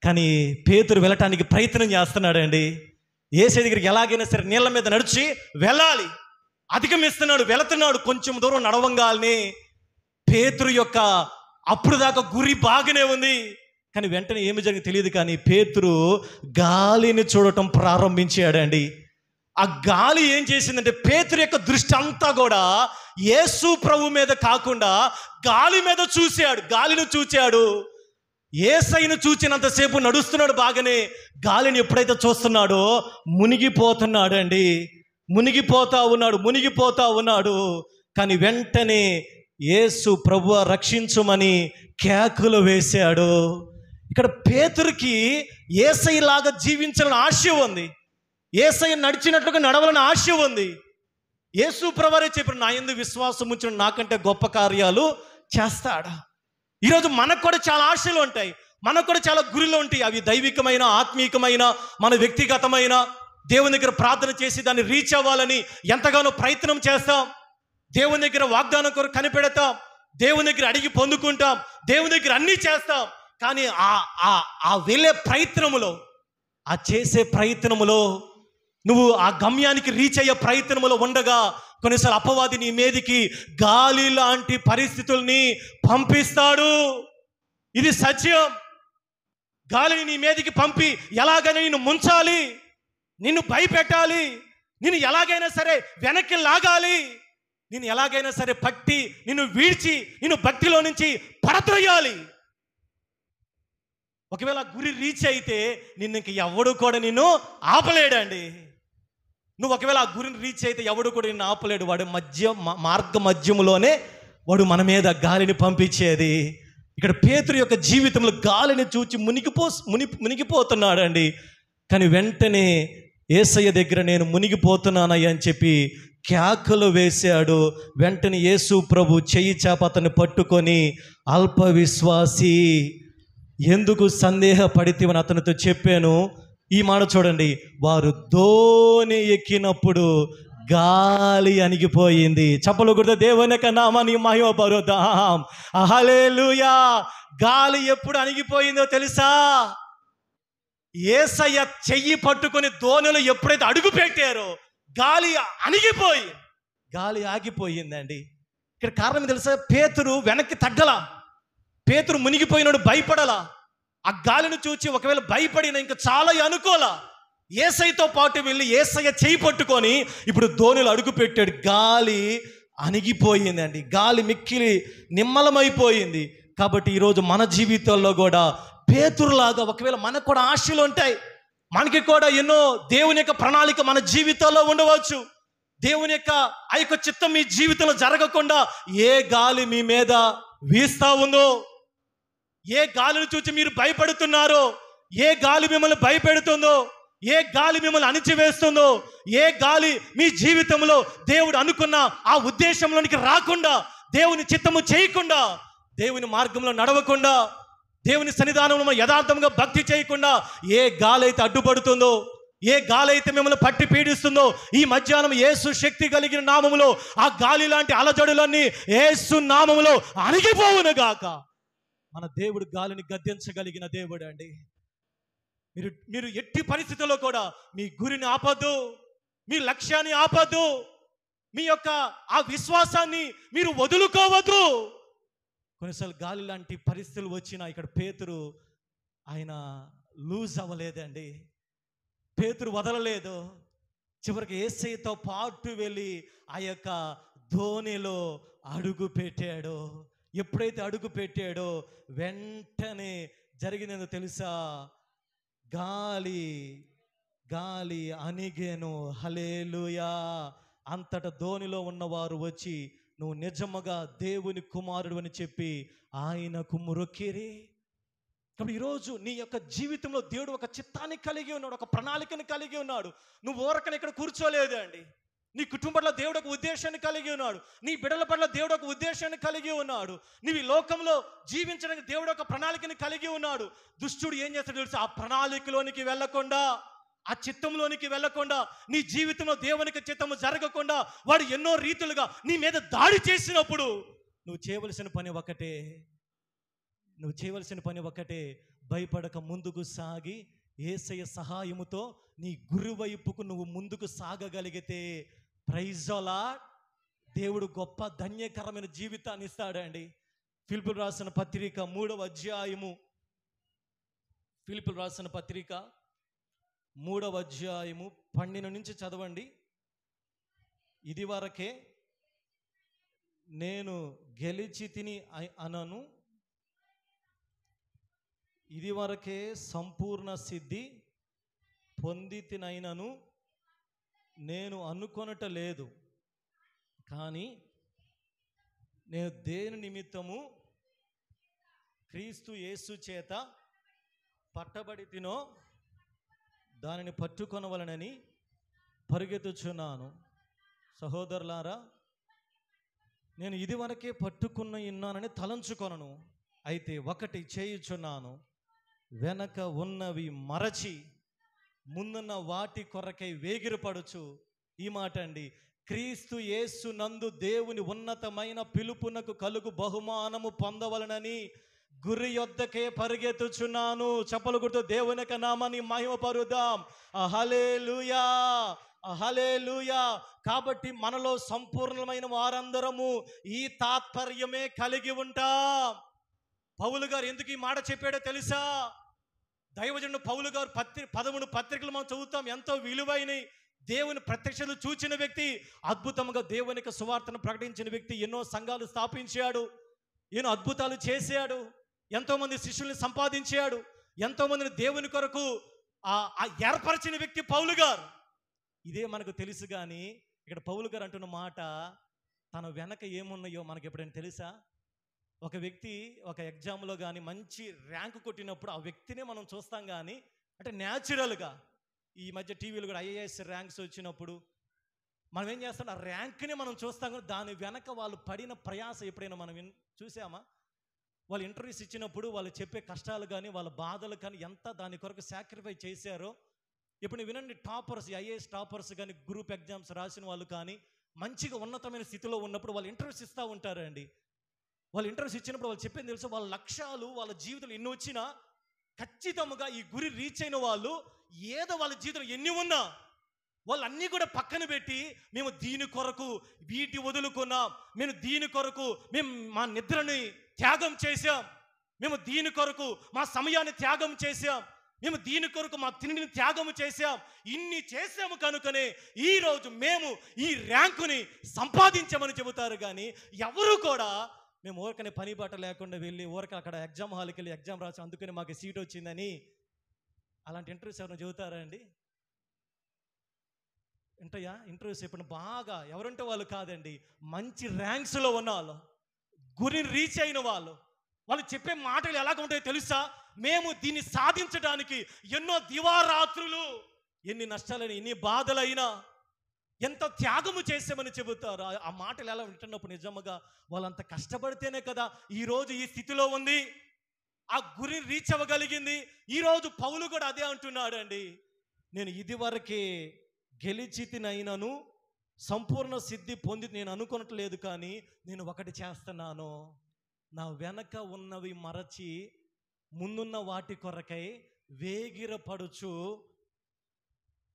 కానీ పేతురు వెళ్ళటానికి ప్రయత్నం చేస్తున్నాడండి. యేసయ్య దగ్గరికి ఎలాగైనా సరే నీళ్ళ మీద నడిచి వెళ్ళాలి, అధిగమిస్తున్నాడు, వెళుతున్నాడు. కొంచెం దూరం నడవంగానే పేతురు యొక్క అప్పుడు దాకా గురి బాగానే ఉంది, కానీ వెంటనే ఏమి జరిగింది తెలియదు, కానీ పేతురు గాలిని చూడటం ప్రారంభించాడండి. ఆ గాలి ఏం చేసిందంటే పేతురు యొక్క దృష్టి అంతా కూడా యేసు ప్రభు మీద కాకుండా గాలి మీద చూశాడు. గాలిని చూశాడు. యేసయ్యను చూచినంతసేపు నడుస్తున్నాడు బాగానే, గాలిని ఎప్పుడైతే చూస్తున్నాడో మునిగిపోతున్నాడు అండి. మునిగిపోతా ఉన్నాడు. కానీ వెంటనే యేసు ప్రభువా రక్షించుమని కేకలు వేశాడు. ఇక్కడ పేతురుకి యేసయ్యలాగా జీవించాలని ఆశ ఉంది, యేసయ్య నడిచినట్లుగా నడవాలని ఆశ ఉంది. యేసు ప్రభువే చెప్పారు, నా యందు విశ్వాసం ఉంచిన నాకంటే గొప్ప కార్యాలు చేస్తాడా. ఈరోజు మనకు కూడా చాలా ఆశలు ఉంటాయి, మనకు కూడా చాలా గురిలు ఉంటాయి. అవి దైవికమైన, ఆత్మీయమైన, మన వ్యక్తిగతమైన. దేవుని దగ్గర ప్రార్థన చేసి దాన్ని రీచ్ అవ్వాలని ఎంతగానో ప్రయత్నం చేస్తాం. దేవుని దగ్గర వాగ్దానం కొరకు కనిపెడతాం, దేవుని దగ్గర అడిగి పొందుకుంటాం, దేవుని దగ్గర అన్నీ చేస్తాం. కానీ ఆ వెళ్ళే ప్రయత్నములో, ఆ చేసే ప్రయత్నములో, నువ్వు ఆ గమ్యానికి రీచ్ అయ్యే ప్రయత్నములో ఉండగా కొన్నిసార్లు అపవాది నీ మీదికి గాలి లాంటి పరిస్థితుల్ని పంపిస్తాడు. ఇది సత్యం. గాలిని నీ మీదికి పంపి ఎలాగైనా నిన్ను ముంచాలి, నిన్ను భయపెట్టాలి, నిన్ను ఎలాగైనా సరే వెనక్కి లాగాలి, నిన్ను ఎలాగైనా సరే పట్టి నిన్ను వీడ్చి నిన్ను భక్తిలో నుంచి పడత్రొయ్యాలి. ఒకవేళ గురి రీచ్ అయితే నిన్ను ఇంక ఎవడు కూడా నిన్ను ఆపలేడండి. నువ్వు ఒకవేళ ఆ గురిని రీచ్ అయితే ఎవడు కూడా నిన్ను ఆపలేడు. వాడు మార్గ మధ్యములోనే వాడు మన మీద గాలిని పంపించేది. ఇక్కడ పేతురు యొక్క జీవితంలో గాలిని చూచి మునిగిపోతున్నాడు అండి. కానీ వెంటనే యేసయ్య దగ్గర నేను మునిగిపోతున్నానయ్య అని చెప్పి కేకలు వేశాడు. వెంటనే యేసు ప్రభు చెయ్యి చాప అతన్ని పట్టుకొని, అల్ప విశ్వాసి ఎందుకు సందేహపడితివని అతనితో చెప్పాను. ఈ మాట చూడండి, వారు దోణి ఎక్కినప్పుడు గాలి అణిగిపోయింది. చప్పలు కొడితే దేవుని యొక్క నామాన్ని మహిమపరుద్దాం. హల్లెలూయా. గాలి ఎప్పుడు అణిగిపోయిందో తెలుసా? యేసయ్య చెయ్యి పట్టుకొని దోణిలో ఎప్పుడైతే అడుగు పెట్టారో గాలి ఆగిపోయిందండి. ఇక్కడ కారణం తెలుసా? పేతురు వెనక్కి తగ్గలా, పేతురు మునిగిపోయినాడు, భయపడలా. ఆ గాలిని చూచి ఒకవేళ భయపడిన ఇంకా చాలా అనుకోలా. యేసయ్యతో పాటు వెళ్ళి యేసయ్య చెయ్యి పట్టుకొని ఇప్పుడు దోణిలో అడుగు పెట్టాడు. గాలి అణిగిపోయిందండి, గాలి మిక్కిలి నిమ్మలమైపోయింది. కాబట్టి ఈరోజు మన జీవితాల్లో కూడా పేతురులాగా ఒకవేళ మనకు కూడా ఆశలు ఉంటాయి, మనకి కూడా ఎన్నో దేవుని యొక్క ప్రణాళిక మన జీవితాల్లో ఉండవచ్చు. దేవుని యొక్క ఆ యొక్క చిత్తం మీ జీవితంలో జరగకుండా ఏ గాలి మీ మీద వీస్తా ఉందో, ఏ గాలిని చూసి మీరు భయపడుతున్నారో, ఏ గాలి మిమ్మల్ని భయపెడుతుందో, ఏ గాలి మిమ్మల్ని అణిచివేస్తుందో, ఏ గాలి మీ జీవితంలో దేవుడు అనుకున్న ఆ ఉద్దేశంలోనికి రాకుండా, దేవుని చిత్తము చేయకుండా, దేవుని మార్గంలో నడవకుండా, దేవుని సన్నిధానంలో యథార్థంగా భక్తి చేయకుండా ఏ గాలి అయితే అడ్డుపడుతుందో, ఏ గాలి అయితే మిమ్మల్ని పట్టి పీడిస్తుందో, ఈ మధ్యాహ్నం యేసు శక్తి కలిగిన నామములో ఆ గాలి లాంటి అలజడులన్నీ యేసు నామములో అణిగిపోవునుగాక. మన దేవుడు గాలిని గద్దించగలిగిన దేవుడు అండి. మీరు ఎట్టి పరిస్థితుల్లో కూడా మీ గురిని ఆపద్దు, మీ లక్ష్యాన్ని ఆపద్దు, మీ యొక్క ఆ విశ్వాసాన్ని మీరు వదులుకోవద్దు. కొన్నిసార్లు గాలి లాంటి పరిస్థితులు వచ్చినా ఇక్కడ పేతురు ఆయన లూజ్ అవ్వలేదండి, పేతురు వదలలేదు. చివరికి యేసయ్యతో పాటు వెళ్ళి ఆ యొక్క ధోనిలో అడుగు పెట్టాడు. ఎప్పుడైతే అడుగు పెట్టాడో వెంటనే జరిగిందేందో తెలుసా? గాలి అణిగెను. హల్లెలూయా. అంతట ధోనిలో ఉన్నవారు వచ్చి నువ్వు నిజముగా దేవుని కుమారుడు అని చెప్పి ఆయనకు మొక్కిరి. కాబట్టి ఈరోజు నీ యొక్క జీవితంలో దేవుడు ఒక చిత్తాన్ని కలిగి ఉన్నాడు, ఒక ప్రణాళికను కలిగి ఉన్నాడు. నువ్వు ఊరకని ఇక్కడ కూర్చోలేదు అండి. నీ కుటుంబంలో దేవుడు ఒక ఉద్దేశాన్ని కలిగి ఉన్నాడు, నీ బిడ్డల పట్ల దేవుడు ఒక ఉద్దేశాన్ని కలిగి ఉన్నాడు, నీవు ఈ లోకంలో జీవించడానికి దేవుడు ఒక ప్రణాళికని కలిగి ఉన్నాడు. దుష్టుడు ఏం చేస్తాడు తెలుసు? ఆ ప్రణాళికలోనికి వెళ్ళకుండా, ఆ చిత్తంలోనికి వెళ్ళకుండా, నీ జీవితంలో దేవునికి చిత్తము జరగకుండా వాడు ఎన్నో రీతులుగా నీ మీద దాడి చేసినప్పుడు నువ్వు చేయవలసిన పని ఒకటే, భయపడక ముందుకు సాగి యేసయ్య సహాయముతో నీ గురి వైపుకు నువ్వు ముందుకు సాగగలిగితే ప్రైజ్ ద లార్డ్. దేవుడు గొప్ప ధన్యకరమైన జీవితాన్ని ఇస్తాడండి. ఫిలిప్పీయులకు రాసిన పత్రిక 3వ అధ్యాయము, ఫిలిప్పీయులకు రాసిన పత్రిక 3వ అధ్యాయము 12 నుంచి చదవండి. ఇది వరకే నేను గెలిచి తిని అనను, ఇది వరకే సంపూర్ణ సిద్ధి పొందితినైనను నేను అనుకొనట లేదు. కానీ నేను దేని నిమిత్తము క్రీస్తు యేసు చేత పట్టబడి తినో దానిని పట్టుకొనవలనని పరిగెత్తుచున్నాను. సహోదరులారా, నేను ఇదివరకే పట్టుకున్న ఉన్నానని తలంచుకొనను, అయితే ఒకటి చేయుచున్నాను, వెనక ఉన్నవి మరచి ముందున్న వాటి కొరకై వేగిరపడుచు. ఈ మాట అండి, క్రీస్తు యేసు నందు దేవుని ఉన్నతమైన పిలుపునకు కలుగు బహుమానము పొందవలనని గురి యొద్దకే పరిగెత్తుచున్నాను. చప్పలు కొడుతూ దేవుని యొక్క నామాన్ని మహిమపరుద్దాం. హల్లెలూయా, హల్లెలూయా. కాబట్టి మనలో సంపూర్ణమైన వారందరము ఈ తాత్పర్యమే కలిగి ఉంటాం. పౌలు గారు ఎందుకు ఈ మాట చెప్పాడో తెలుసా? దైవజనుడు పౌలు గారు 13 పత్రికలు మనం చదువుతాం, ఎంతో విలువైన దేవుని ప్రత్యక్షతలు చూచిన వ్యక్తి, అద్భుతంగా దేవునికి సువార్తను ప్రకటించిన వ్యక్తి, ఎన్నో సంఘాలు స్థాపించాడు, ఎన్నో అద్భుతాలు చేశాడు, ఎంతోమంది శిష్యుల్ని సంపాదించాడు, ఎంతోమందిని దేవుని కొరకు ఏర్పరిచిన వ్యక్తి పౌలు గారు. ఇదే మనకు తెలుసు. కానీ ఇక్కడ పౌలు గారు అంటున్న మాట, తన వెనక ఏమున్నాయో మనకి ఎప్పుడైనా తెలుసా? ఒక వ్యక్తి ఒక ఎగ్జామ్లో కానీ మంచి ర్యాంకు కొట్టినప్పుడు ఆ వ్యక్తినే మనం చూస్తాం. కానీ అంటే న్యాచురల్గా ఈ మధ్య టీవీలో కూడా ఐఏఎస్ ర్యాంక్స్ వచ్చినప్పుడు మనం ఏం చేస్తాం, ఆ ర్యాంక్ని మనం చూస్తాం. కానీ దాని వెనక వాళ్ళు పడిన ప్రయాస ఎప్పుడైనా మనం చూసామా? వాళ్ళు ఇంటర్వ్యూస్ ఇచ్చినప్పుడు వాళ్ళు చెప్పే కష్టాలు కానీ వాళ్ళ బాధలు కానీ ఎంత దాని కొరకు సాక్రిఫైస్ చేశారో. ఇప్పుడు వినండి, టాపర్స్, ఐఏఎస్ టాపర్స్ కానీ గ్రూప్ ఎగ్జామ్స్ రాసిన వాళ్ళు కానీ మంచిగా ఉన్నతమైన స్థితిలో ఉన్నప్పుడు వాళ్ళు ఇంటర్వ్యూస్ ఇస్తూ ఉంటారండి. వాళ్ళు ఇంటర్వ్యూస్ ఇచ్చినప్పుడు వాళ్ళు చెప్పింది తెలుసు, వాళ్ళ లక్ష్యాలు వాళ్ళ జీవితంలో ఎన్ని వచ్చినా ఖచ్చితంగా ఈ గురి రీచ్ అయిన వాళ్ళు ఏదో వాళ్ళ జీవితంలో ఎన్ని ఉన్నా వాళ్ళన్నీ కూడా పక్కన పెట్టి, మేము దీని కొరకు వీటి వదులుకున్నాం, మేము దీని కొరకు మేము మా నిద్రని త్యాగం చేశాం, మేము దీని కొరకు మా సమయాన్ని త్యాగం చేశాం, మేము దీని కొరకు మా తిండిని త్యాగం చేశాం, ఇన్ని చేసాము కనుకనే ఈరోజు మేము ఈ ర్యాంకుని సంపాదించామని చెబుతారు. కానీ ఎవరు కూడా మేము ఊరికనే పని బాట లేకుండా వెళ్ళి ఊరిక అక్కడ ఎగ్జామ్ హాల్కి వెళ్ళి ఎగ్జామ్ రాసి అందుకని మాకు సీట్ వచ్చిందని అలాంటి ఇంటర్వ్యూస్ ఎవరైనా చెబుతారా అండి? ఇంటయ్యా ఇంటర్వ్యూస్ ఇప్పుడు బాగా ఎవరంటే వాళ్ళు కాదండి, మంచి ర్యాంక్స్లో ఉన్న వాళ్ళు, గురిని రీచ్ అయిన వాళ్ళు, వాళ్ళు చెప్పే మాటలు ఎలాగ ఉంటాయో తెలుసా? మేము దీన్ని సాధించడానికి ఎన్నో దివారాత్రులు, ఎన్ని నష్టాలైనా ఎన్ని బాధలైనా ఎంత త్యాగము చేసామని చెబుతారు. ఆ మాటలు ఎలా వింటున్నప్పుడు నిజంగా వాళ్ళంత కష్టపడితేనే కదా ఈరోజు ఈ స్థితిలో ఉంది, ఆ గురి రీచ్ అవ్వగలిగింది. ఈరోజు పౌలు కూడా అదే అంటున్నాడు అండి, నేను ఇదివరకే గెలిచితినైనను సంపూర్ణ సిద్ధి పొంది నేను అనుకోనట్లేదు, కానీ నేను ఒకటి చేస్తున్నాను, నా వెనక ఉన్నవి మరచి ముందున్న వాటి కొరకై వేగిరపడుచు.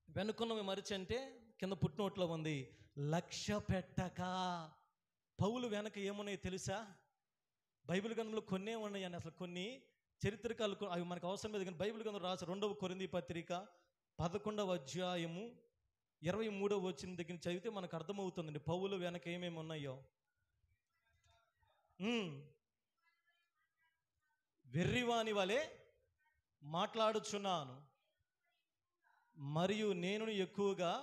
వెనుకున్నవి మరచి అంటే కింద పుట్టినోట్లో ఉంది, లక్ష్య పెట్టక. పౌలు వెనక ఏమున్నాయో తెలుసా? బైబిల్ గ్రంథంలో కొన్నే ఉన్నాయని, అసలు కొన్ని చరిత్రకాలు అవి మనకు అవసరం లేదు. కానీ బైబిల్ గ్రంథం రాసి 2వ కొరింథీ పత్రిక 11వ అధ్యాయము 23వ వచనం దగ్గర చదివితే మనకు అర్థమవుతుందండి పౌలు వెనక ఏమేమి ఉన్నాయో. వెర్రివాని వలె మాట్లాడుచున్నాను, మరియు నేను ఎక్కువగా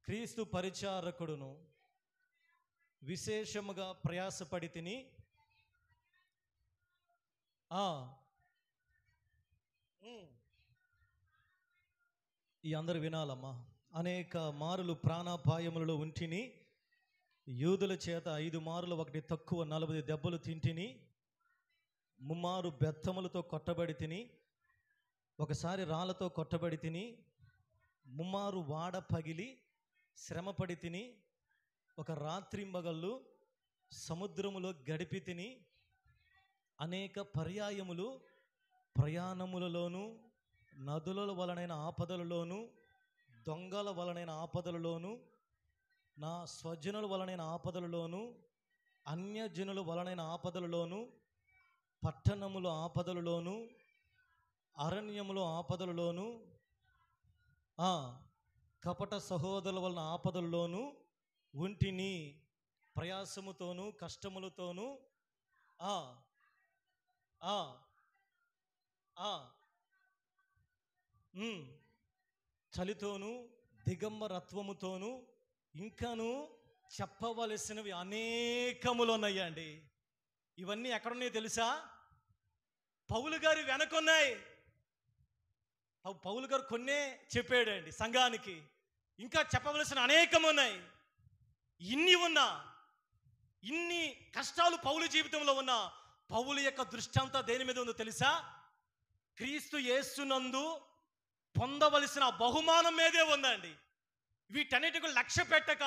క్రీస్తు పరిచారకుడును, విశేషముగా ప్రయాసపడి తిని. ఈ అందరు వినాలమ్మా. అనేక మారులు ప్రాణాపాయములలో ఉంటిని, యూదుల చేత 5 మారులు ఒకటి తక్కువ 40 దెబ్బలు తింటిని, ముమ్మారు బెత్తములతో కొట్టబడి తిని, ఒకసారి రాళ్ళతో కొట్టబడి తిని, ముమ్మారు వాడ పగిలి శ్రమపడి తిని, ఒక రాత్రింబగళ్ళు సముద్రములో గడిపి తిని, అనేక పర్యాయములు ప్రయాణములలోను, నదుల వలనైన ఆపదలలోను, దొంగల వలనైన ఆపదలలోను, నా స్వజనుల వలనైన ఆపదలలోను, అన్యజనుల వలనైన ఆపదలలోను, పట్టణముల ఆపదలలోను, అరణ్యముల ఆపదలలోను, కపట సహోదరుల వలన ఆపదలలోను ఉంటిని. ప్రయాసముతోను కష్టములతోను చలితోను దిగంబరత్వముతోను ఇంకాను చెప్పవలసినవి అనేకములు ఉన్నాయండి. ఇవన్నీ ఎక్కడున్నాయో తెలుసా? పౌలు గారి వెనకున్నాయి. పౌలు గారు కొన్నే చెప్పాడండి సంఘానికి, ఇంకా చెప్పవలసిన అనేకం ఉన్నాయి. ఇన్ని కష్టాలు పౌలు జీవితంలో ఉన్నా పౌలు యొక్క దృష్టి అంతా దేని మీద ఉందో తెలుసా? క్రీస్తు యేసునందు పొందవలసిన బహుమానం మీదే ఉందండి. వీటన్నిటికి లక్ష్య పెట్టక,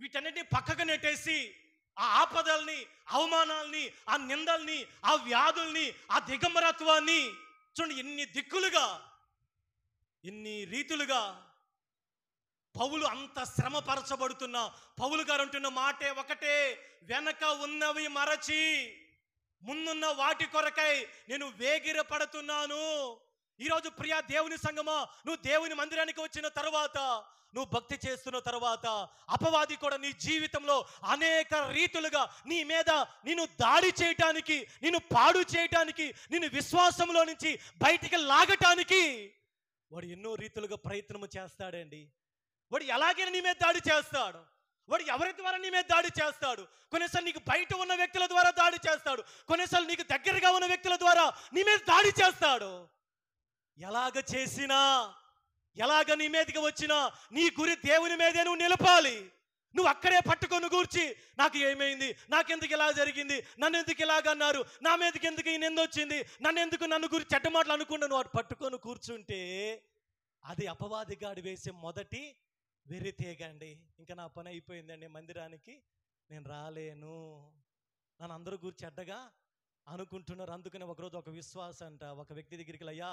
వీటన్నిటిని పక్కకు నెట్టేసి ఆ ఆపదల్ని, అవమానాల్ని, ఆ నిందల్ని, ఆ వ్యాధుల్ని, ఆ దిగంబరత్వాన్ని చూడండి, ఎన్ని దిక్కులుగా, ఎన్ని రీతులుగా పౌలు అంత శ్రమపరచబడుతున్నా పౌలు గారు అంటున్న మాటే ఒకటే, వెనక ఉన్నవి మరచి ముందున్న వాటి కొరకై నేను వేగిరపడుతున్నాను. ఈరోజు ప్రియా దేవుని సంగమా, నువ్వు దేవుని మందిరానికి వచ్చిన తర్వాత, నువ్వు భక్తి చేస్తున్న తర్వాత అపవాది కూడా నీ జీవితంలో అనేక రీతులుగా నీ మీద నిన్ను దాడి చేయటానికి, నిన్ను పాడు చేయటానికి, నిన్ను విశ్వాసంలో నుంచి బయటికి లాగటానికి వాడు ఎన్నో రీతులుగా ప్రయత్నము చేస్తాడండి. వాడు ఎలాగైనా నీ మీద దాడి చేస్తాడు. వాడు ఎవరి ద్వారా నీ మీద దాడి చేస్తాడు. కొన్నిసార్లు నీకు బయట ఉన్న వ్యక్తుల ద్వారా దాడి చేస్తాడు. కొన్నిసార్లు నీకు దగ్గరగా ఉన్న వ్యక్తుల ద్వారా నీ మీద దాడి చేస్తాడు. ఎలాగ చేసినా, ఎలాగ నీ మీదకి వచ్చినా నీ గురి దేవుని మీదే నువ్వు నిలపాలి. నువ్వు అక్కడే పట్టుకొని కూర్చి, నాకు ఏమైంది, నాకెందుకు ఇలా జరిగింది, నన్ను ఎందుకు ఇలాగన్నారు, నా మీదకి ఎందుకు ఈ నింద వచ్చింది, నన్ను గురించి చెడ్డ మాటలు అనుకుంటా నువ్వు పట్టుకొని కూర్చుంటే అది అపవాదిగాడు వేసే మొదటి వెర్రితేగండి. ఇంకా నా పని అయిపోయిందండి, మందిరానికి నేను రాలేను, నన్ను అందరూ గురించి చెడ్డగా అనుకుంటున్నారు. అందుకని ఒకరోజు ఒక విశ్వాస అంట ఒక వ్యక్తి దగ్గరికి, అయ్యా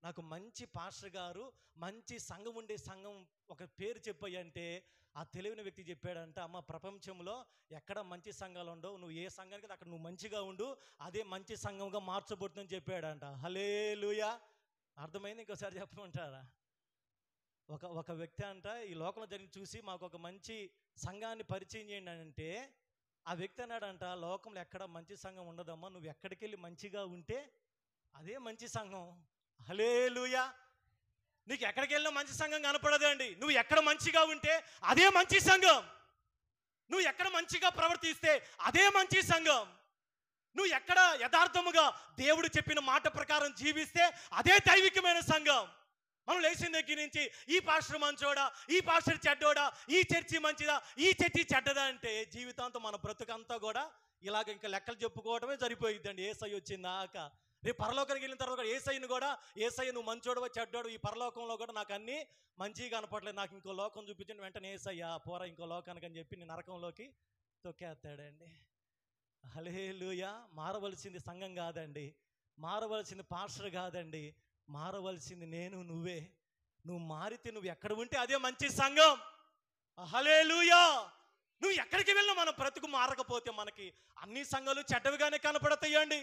నాకు మంచి పాస్టర్ గారు, మంచి సంఘం ఉండే సంఘం ఒక పేరు చెప్పాయంటే ఆ తెలివిన వ్యక్తి చెప్పాడంట, అమ్మ ప్రపంచంలో ఎక్కడ మంచి సంఘాలు ఉండవు, నువ్వు ఏ సంఘానికి అక్కడ నువ్వు మంచిగా ఉండు, అదే మంచి సంఘంగా మార్చబడుతుందని చెప్పాడంట. హల్లెలూయా. అర్థమైంది? ఇంకోసారి చెప్పమంటారా? ఒక వ్యక్తి అంట ఈ లోకంలో జరిగి చూసి మాకు ఒక మంచి సంఘాన్ని పరిచయం చేయండి అంటే ఆ వ్యక్తి అన్నాడంట, లోకంలో ఎక్కడ మంచి సంఘం ఉండదమ్మా, నువ్వు ఎక్కడికి వెళ్ళి మంచిగా ఉంటే అదే మంచి సంఘం. హల్లెలూయా. నీకు ఎక్కడికి వెళ్ళినా మంచి సంఘం కనపడదండి. నువ్వు ఎక్కడ మంచిగా ఉంటే అదే మంచి సంఘం. నువ్వు ఎక్కడ మంచిగా ప్రవర్తిస్తే అదే మంచి సంఘం. నువ్వు ఎక్కడ యథార్థముగా దేవుడు చెప్పిన మాట ప్రకారం జీవిస్తే అదే దైవికమైన సంఘం. మనం లేచిన దగ్గర నుంచి ఈ పాస్టర్ మంచోడా, ఈ పాస్టర్ చెడ్డోడా, ఈ చర్చి మంచిదా, ఈ చర్చి చెడ్డదా అంటే జీవితాంతం మన బ్రతుకంతా కూడా ఇలాగ ఇంకా లెక్కలు చెప్పుకోవడమే సరిపోయిద్దండి. ఏసై వచ్చిందాక రేపు పరలోకానికి వెళ్ళిన తర్వాత ఏసైని కూడా, ఏసై నువ్వు మంచోడవా చెడ్డోడు, ఈ పరలోకంలో కూడా నాకు అన్నీ మంచిగా కనపడలేదు, నాకు ఇంకో లోకం చూపించండి, వెంటనే ఏసయ్యా పోరా ఇంకో లోకానికి అని చెప్పి నేను నరకంలోకి తొక్కేస్తాడండి. హల్లెలూయా. మారవలసింది సంఘం కాదండి, మారవలసింది పాస్టర్ కాదండి, మారవలసింది నేను, నువ్వే. నువ్వు మారితే నువ్వు ఎక్కడ ఉంటే అదే మంచి సంఘం. హల్లెలూయా. నువ్వు ఎక్కడికి వెళ్ళినా మన బ్రతుకు మారకపోతే మనకి అన్ని సంఘాలు చెడ్డవిగానే కనపడతాయండి.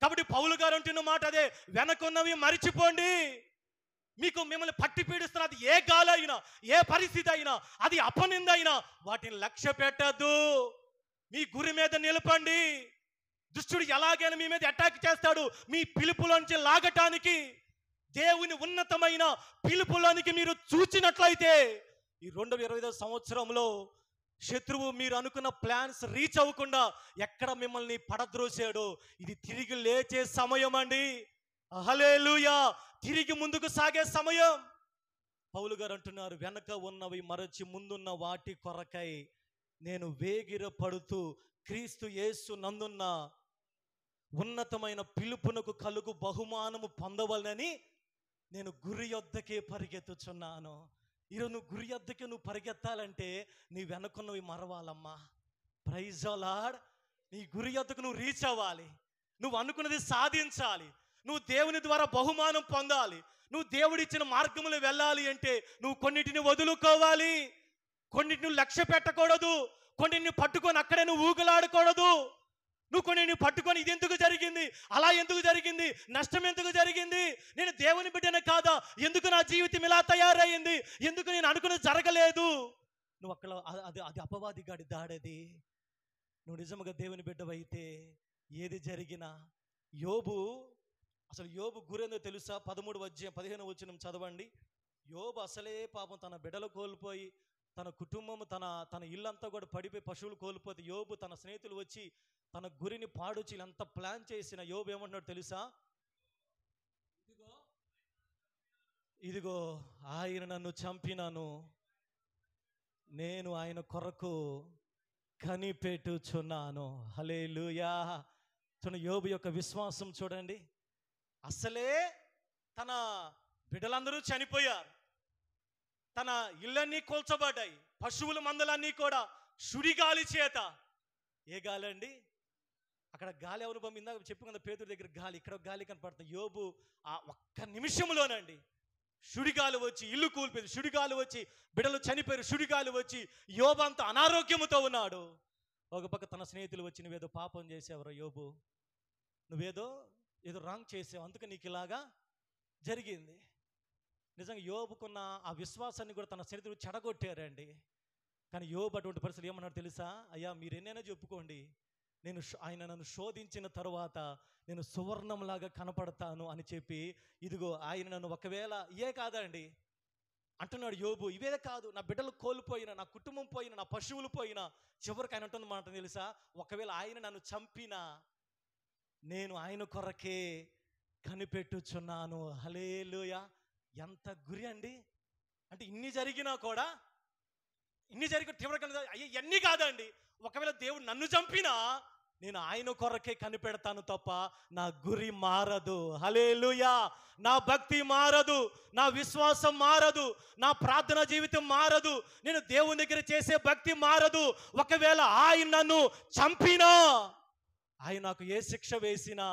కాబట్టి పౌలు గారు అంటున్న మాట అదే, వెనకున్నవి మరిచిపోండి. మిమ్మల్ని పట్టి పీడిస్తున్న అది ఏ గాలి అయినా, ఏ పరిస్థితి అయినా, అది అపనిందైనా వాటిని లక్ష్య పెట్టద్దు. మీ గురి మీద నిలపండి. దుష్టుడు ఎలాగైనా మీ మీద అటాక్ చేస్తాడు, మీ పిలుపులోంచి లాగటానికి. దేవుని ఉన్నతమైన పిలుపులోనికి మీరు చూచినట్లయితే ఈ 2025 సంవత్సరంలో శత్రువు మీరు అనుకున్న ప్లాన్స్ రీచ్ అవ్వకుండా ఎక్కడ మిమ్మల్ని పడద్రోసాడో ఇది తిరిగి లేచే సమయం అండి. హల్లెలూయా. తిరిగి ముందుకు సాగే సమయం. పౌలు గారు అంటున్నారు, వెనక ఉన్నవి మరచి ముందున్న వాటి కొరకై నేను వేగిరపడుతూ క్రీస్తు యేసు నందున్న ఉన్నతమైన పిలుపునకు కలుగు బహుమానము పొందవలనని నేను గురి యొద్దకే పరిగెత్తుచున్నాను. ఈరోజు నువ్వు గురి యొద్దకే నువ్వు పరిగెత్తాలంటే నీ వెనకున్నవి మరవాలమ్మా. Praise the Lord. నీ గురి యొద్దకు నువ్వు రీచ్ అవ్వాలి, నువ్వు అనుకున్నది సాధించాలి, నువ్వు దేవుని ద్వారా బహుమానం పొందాలి, నువ్వు దేవుడిచ్చిన మార్గములు వెళ్ళాలి అంటే నువ్వు కొన్నిటిని వదులుకోవాలి, కొన్నిటిని నువ్వు లక్ష్య పెట్టకూడదు, కొన్నిటిని పట్టుకొని అక్కడే నువ్వు ఊగులాడకూడదు. నువ్వు కొన్ని పట్టుకొని ఇది ఎందుకు జరిగింది, అలా ఎందుకు జరిగింది, నష్టం ఎందుకు జరిగింది, నేను దేవుని బిడ్డనే కాదా, ఎందుకు నా జీవితం ఇలా తయారయ్యింది, ఎందుకు నేను అనుకున్నది జరగలేదు. నువ్వు అక్కడ అది అపవాది గాడి దాడేది. నువ్వు నిజముగా దేవుని బిడ్డవైతే ఏది జరిగినా అసలు యోబు గురేందో తెలుసా? 13 వచనం చదవండి. యోబు అసలే పాపం తన బిడ్డలు కోల్పోయి, తన కుటుంబం తన ఇల్లంతా కూడా పడిపోయి, పశువులు కోల్పోతే యోబు తన స్నేహితులు వచ్చి తన గురిని పాడు చేయాలంతా ప్లాన్ చేసిన యోబు ఏమంటున్నాడు తెలుసా? ఇదిగో ఆయన నన్ను చంపినాను, నేను ఆయన కొరకు కనిపెట్టుచున్నాను. హల్లెలూయా. యోబు యొక్క విశ్వాసం చూడండి. అసలే తన బిడ్డలందరూ చనిపోయారు, తన ఇళ్ళన్నీ కూల్చబడ్డాయి, పశువుల మందలన్నీ కూడా సుడిగాలి చేత. ఏ గాలి అండి? అక్కడ గాలి ఎవరు పంపిందా? చెప్పుకున్న పేతురు దగ్గర గాలి, ఇక్కడ గాలి కనపడుతుంది. యోబు ఆ ఒక్క నిమిషంలోనండి సుడిగాలి వచ్చి ఇల్లు కూలిపోయింది, సుడిగాలి వచ్చి బిడ్డలు చనిపోయారు, సుడిగాలి వచ్చి యోబు అంత అనారోగ్యంతో ఉన్నాడు. ఒక పక్క తన స్నేహితులు వచ్చి నువ్వేదో పాపం చేసావురా యోబు, నువ్వేదో రాంగ్ చేసావు, అందుకే నీకు ఇలాగా జరిగింది. నిజంగా యోబుకున్న ఆ విశ్వాసాన్ని కూడా తన స్నేహితులు చెడగొట్టారండి. కానీ యోబు అటువంటి పరిస్థితులు ఏమన్నాడు తెలుసా? అయ్యా మీరు ఎన్నైనా చెప్పుకోండి, ఆయన నన్ను శోధించిన తరువాత నేను సువర్ణంలాగా కనపడతాను అని చెప్పి, ఇదిగో ఆయన నన్ను ఒకవేళ కాదండి అంటున్నాడు యోబు, ఇవే కాదు, నా బిడ్డలు కోల్పోయినా, నా కుటుంబం పోయినా, నా పశువులు పోయినా, చివరికి ఆయన అంటుంది మాట తెలుసా? ఒకవేళ ఆయన నన్ను చంపినా నేను ఆయన కొరకే కనిపెట్టుచున్నాను. హల్లెలూయా. ఎంత గురి అండి! అంటే ఇన్ని జరిగినా కూడా, తీవ్రంగా అయ్యే ఇవన్నీ కాదండి, ఒకవేళ దేవుడు నన్ను చంపినా నేను ఆయన కొరకే కనిపెడతాను తప్ప నా గురి మారదు. హల్లెలూయా. నా భక్తి మారదు, నా విశ్వాసం మారదు, నా ప్రార్థన జీవితం మారదు, నేను దేవుని దగ్గర చేసే భక్తి మారదు. ఒకవేళ ఆయన నన్ను చంపినా, ఆయన నాకు ఏ శిక్ష వేసినా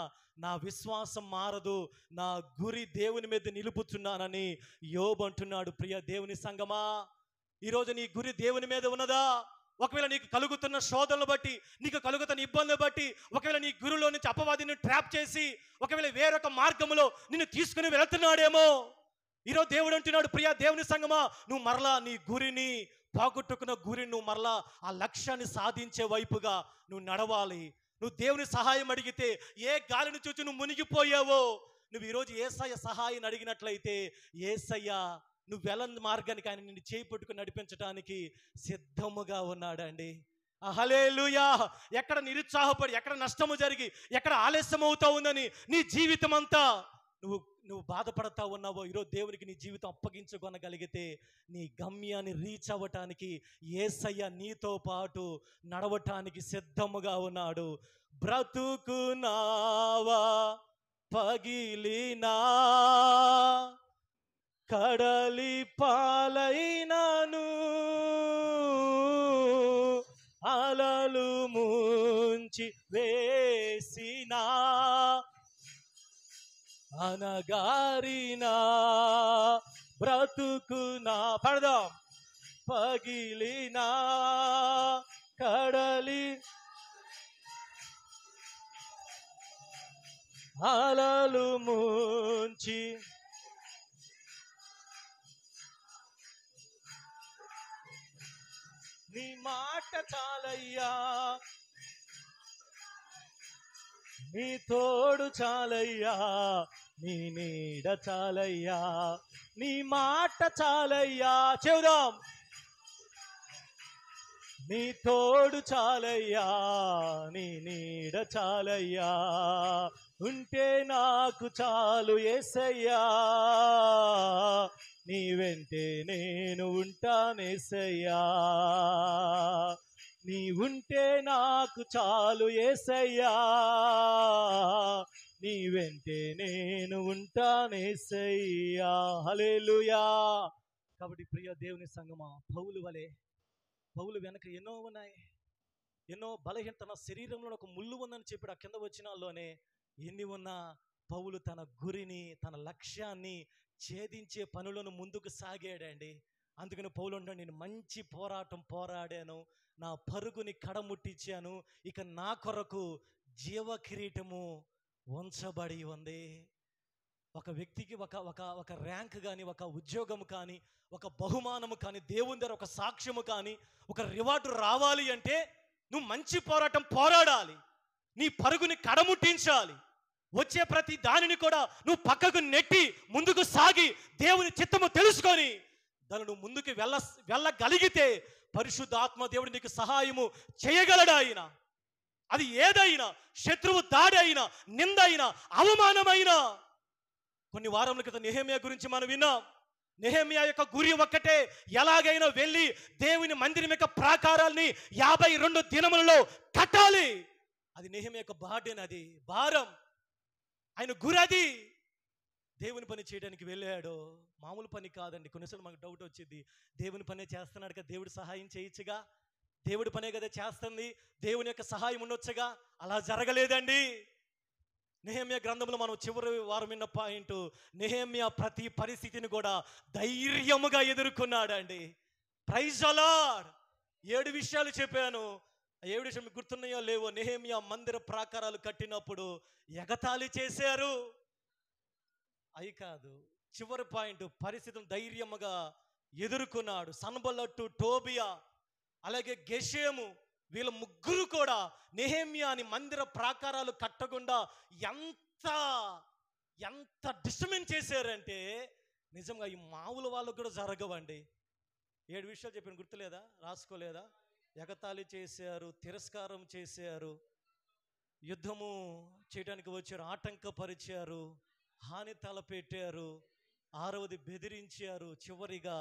నా విశ్వాసం మారదు, నా గురి దేవుని మీద నిలుపుతున్నానని యోబు అంటున్నాడు. ప్రియ దేవుని సంగమా, ఈరోజు నీ గురి దేవుని మీద ఉన్నదా? ఒకవేళ నీకు కలుగుతున్న శోధనలు బట్టి, నీకు కలుగుతున్న ఇబ్బందులు బట్టి, ఒకవేళ నీ గురిలో నుంచి అపవాదిని ట్రాప్ చేసి ఒకవేళ వేరొక మార్గంలో నిన్ను తీసుకుని వెళుతున్నాడేమో. ఈరోజు దేవుడు అంటున్నాడు, ప్రియా దేవుని సంగమా, నువ్వు మరలా నీ గురిని, పోగొట్టుకున్న గురిని నువ్వు మరలా ఆ లక్ష్యాన్ని సాధించే వైపుగా నువ్వు నడవాలి. నువ్వు దేవుని సహాయం అడిగితే, ఏ గాలిని చూసి నువ్వు మునిగిపోయావో, నువ్వు ఈరోజు యేసయ్య సహాయం అడిగినట్లయితే యేసయ్య నువ్వు వెళ్ళని మార్గానికి ఆయన నిన్ను చేయి పట్టుకుని నడిపించడానికి సిద్ధముగా ఉన్నాడండి. హల్లెలూయా. ఎక్కడ నిరుత్సాహపడి, ఎక్కడ నష్టము జరిగి, ఎక్కడ ఆలస్యం అవుతా ఉందని నీ జీవితం అంతా నువ్వు బాధపడతా ఉన్నావో, ఈరోజు దేవునికి నీ జీవితం అప్పగించుకొనగలిగితే నీ గమ్యాన్ని రీచ్ అవ్వటానికి యేసయ్య నీతో పాటు నడవటానికి సిద్ధముగా ఉన్నాడు. బ్రతుకునావా పగిలినా, కడలి పాలైనాను, అలలు ముంచి వేసినా, అనగారినా, బ్రతుకునా, పడదాం, పగిలినా, కడలి అలలు ముంచి నీ మాట చాలయ్యా, నీ తోడు చాలయ్యా, నీ నీడ చాలయ్యా, నీ మాట చాలయ్యా. చెబుదాం, నీ తోడు చాలయ్యా, నీ నీడ చాలయ్యా, ఉంటే నాకు చాలు యేసయ్యా, నీ వెంటే నేను ఉంటానేసయ్యా, నీ ఉంటే నాకు చాలు యేసయ్యా, నీ వెంటే నేను ఉంటానేసయ్యా. హల్లెలూయా. కాబట్టి ప్రియ దేవుని సంగమా, పౌలు వెనక ఎన్నో ఉన్నాయి, ఎన్నో బలహీన, తన శరీరంలో ఒక ముళ్ళు ఉందని చెప్పాడు. ఆ కింద వచనాల్లోనే ఎన్ని ఉన్నా పౌలు తన గురిని, తన లక్ష్యాన్ని ఛేదించే పనులను ముందుకు సాగాడండి. అందుకని పౌలు అంటాడు, నేను మంచి పోరాటం పోరాడాను, నా పరుగుని కడముట్టించాను, ఇక నా కొరకు జీవ కిరీటము ఉంచబడి ఉంది. ఒక వ్యక్తికి ఒక ఒక ఒక ర్యాంక్ కానీ, ఒక ఉద్యోగము కానీ, ఒక బహుమానము కానీ, దేవుని దగ్గర ఒక సాక్ష్యము కానీ, ఒక రివార్డు రావాలి అంటే నువ్వు మంచి పోరాటం పోరాడాలి, నీ పరుగుని కడముట్టించాలి. వచ్చే ప్రతి దానిని కూడా నువ్వు పక్కకు నెట్టి ముందుకు సాగి దేవుని చిత్తము తెలుసుకొని దాన్ని నువ్వు ముందుకు వెళ్ళగలిగితే పరిశుద్ధాత్మ దేవుడు నీకు సహాయము చేయగలడు. ఆయన అది ఏదైనా, శత్రువు దాడి అయినా, నింద అయినా, అవమానమైనా. కొన్ని వారముల క్రితం నెహెమ్యా గురించి మనం విన్నాం. నెహెమ్యా యొక్క గురి ఒక్కటే, ఎలాగైనా వెళ్ళి దేవుని మందిరం యొక్క ప్రాకారాల్ని 52 దినములలో కట్టాలి. అది నెహెమ్యా యొక్క బాధ్యత, అది భారం, ఆయన గురి అది. దేవుని పని చేయడానికి వెళ్ళాడు, మామూలు పని కాదండి. కొన్నిసార్లు మాకు డౌట్ వచ్చింది, దేవుని పనే చేస్తున్నాడు కదా, దేవుడు సహాయం చేయొచ్చుగా, దేవుడి పనే కదా చేస్తుంది, దేవుని యొక్క సహాయం ఉండొచ్చుగా. అలా జరగలేదండి. నెహెమ్యా గ్రంథంలో మనం చివరి వారం విన్న పాయింట్, నెహెమ్యా ప్రతి పరిస్థితిని కూడా ధైర్యముగా ఎదుర్కొన్నాడండి. Praise the lord. 7 విషయాలు చెప్పాను. 7 విషయాలు మీకు గుర్తున్నాయో లేవో. నెహెమ్యా మందిర ప్రాకారాలు కట్టినప్పుడు ఎగతాళి చేశారు, అయి కాదు. చివరి పాయింట్, పరిస్థితులను ధైర్యముగా ఎదుర్కొన్నాడు. సన్బల్లట్టు, టోబియా, అలాగే గెషేము, వీళ్ళ ముగ్గురు కూడా నెహెమ్యాని మందిర ప్రాకారాలు కట్టకుండా ఎంత డిస్టర్బెన్స్ చేశారంటే నిజంగా ఈ మామూలు వాళ్ళకు కూడా జరగవండి. 7 విషయాలు చెప్పాను, గుర్తులేదా, రాసుకోలేదా? ఎగతాళి చేశారు, తిరస్కారం చేశారు, యుద్ధము చేయడానికి వచ్చారు, ఆటంకపరిచారు, హాని తలపెట్టారు, 6వది బెదిరించారు, చివరిగా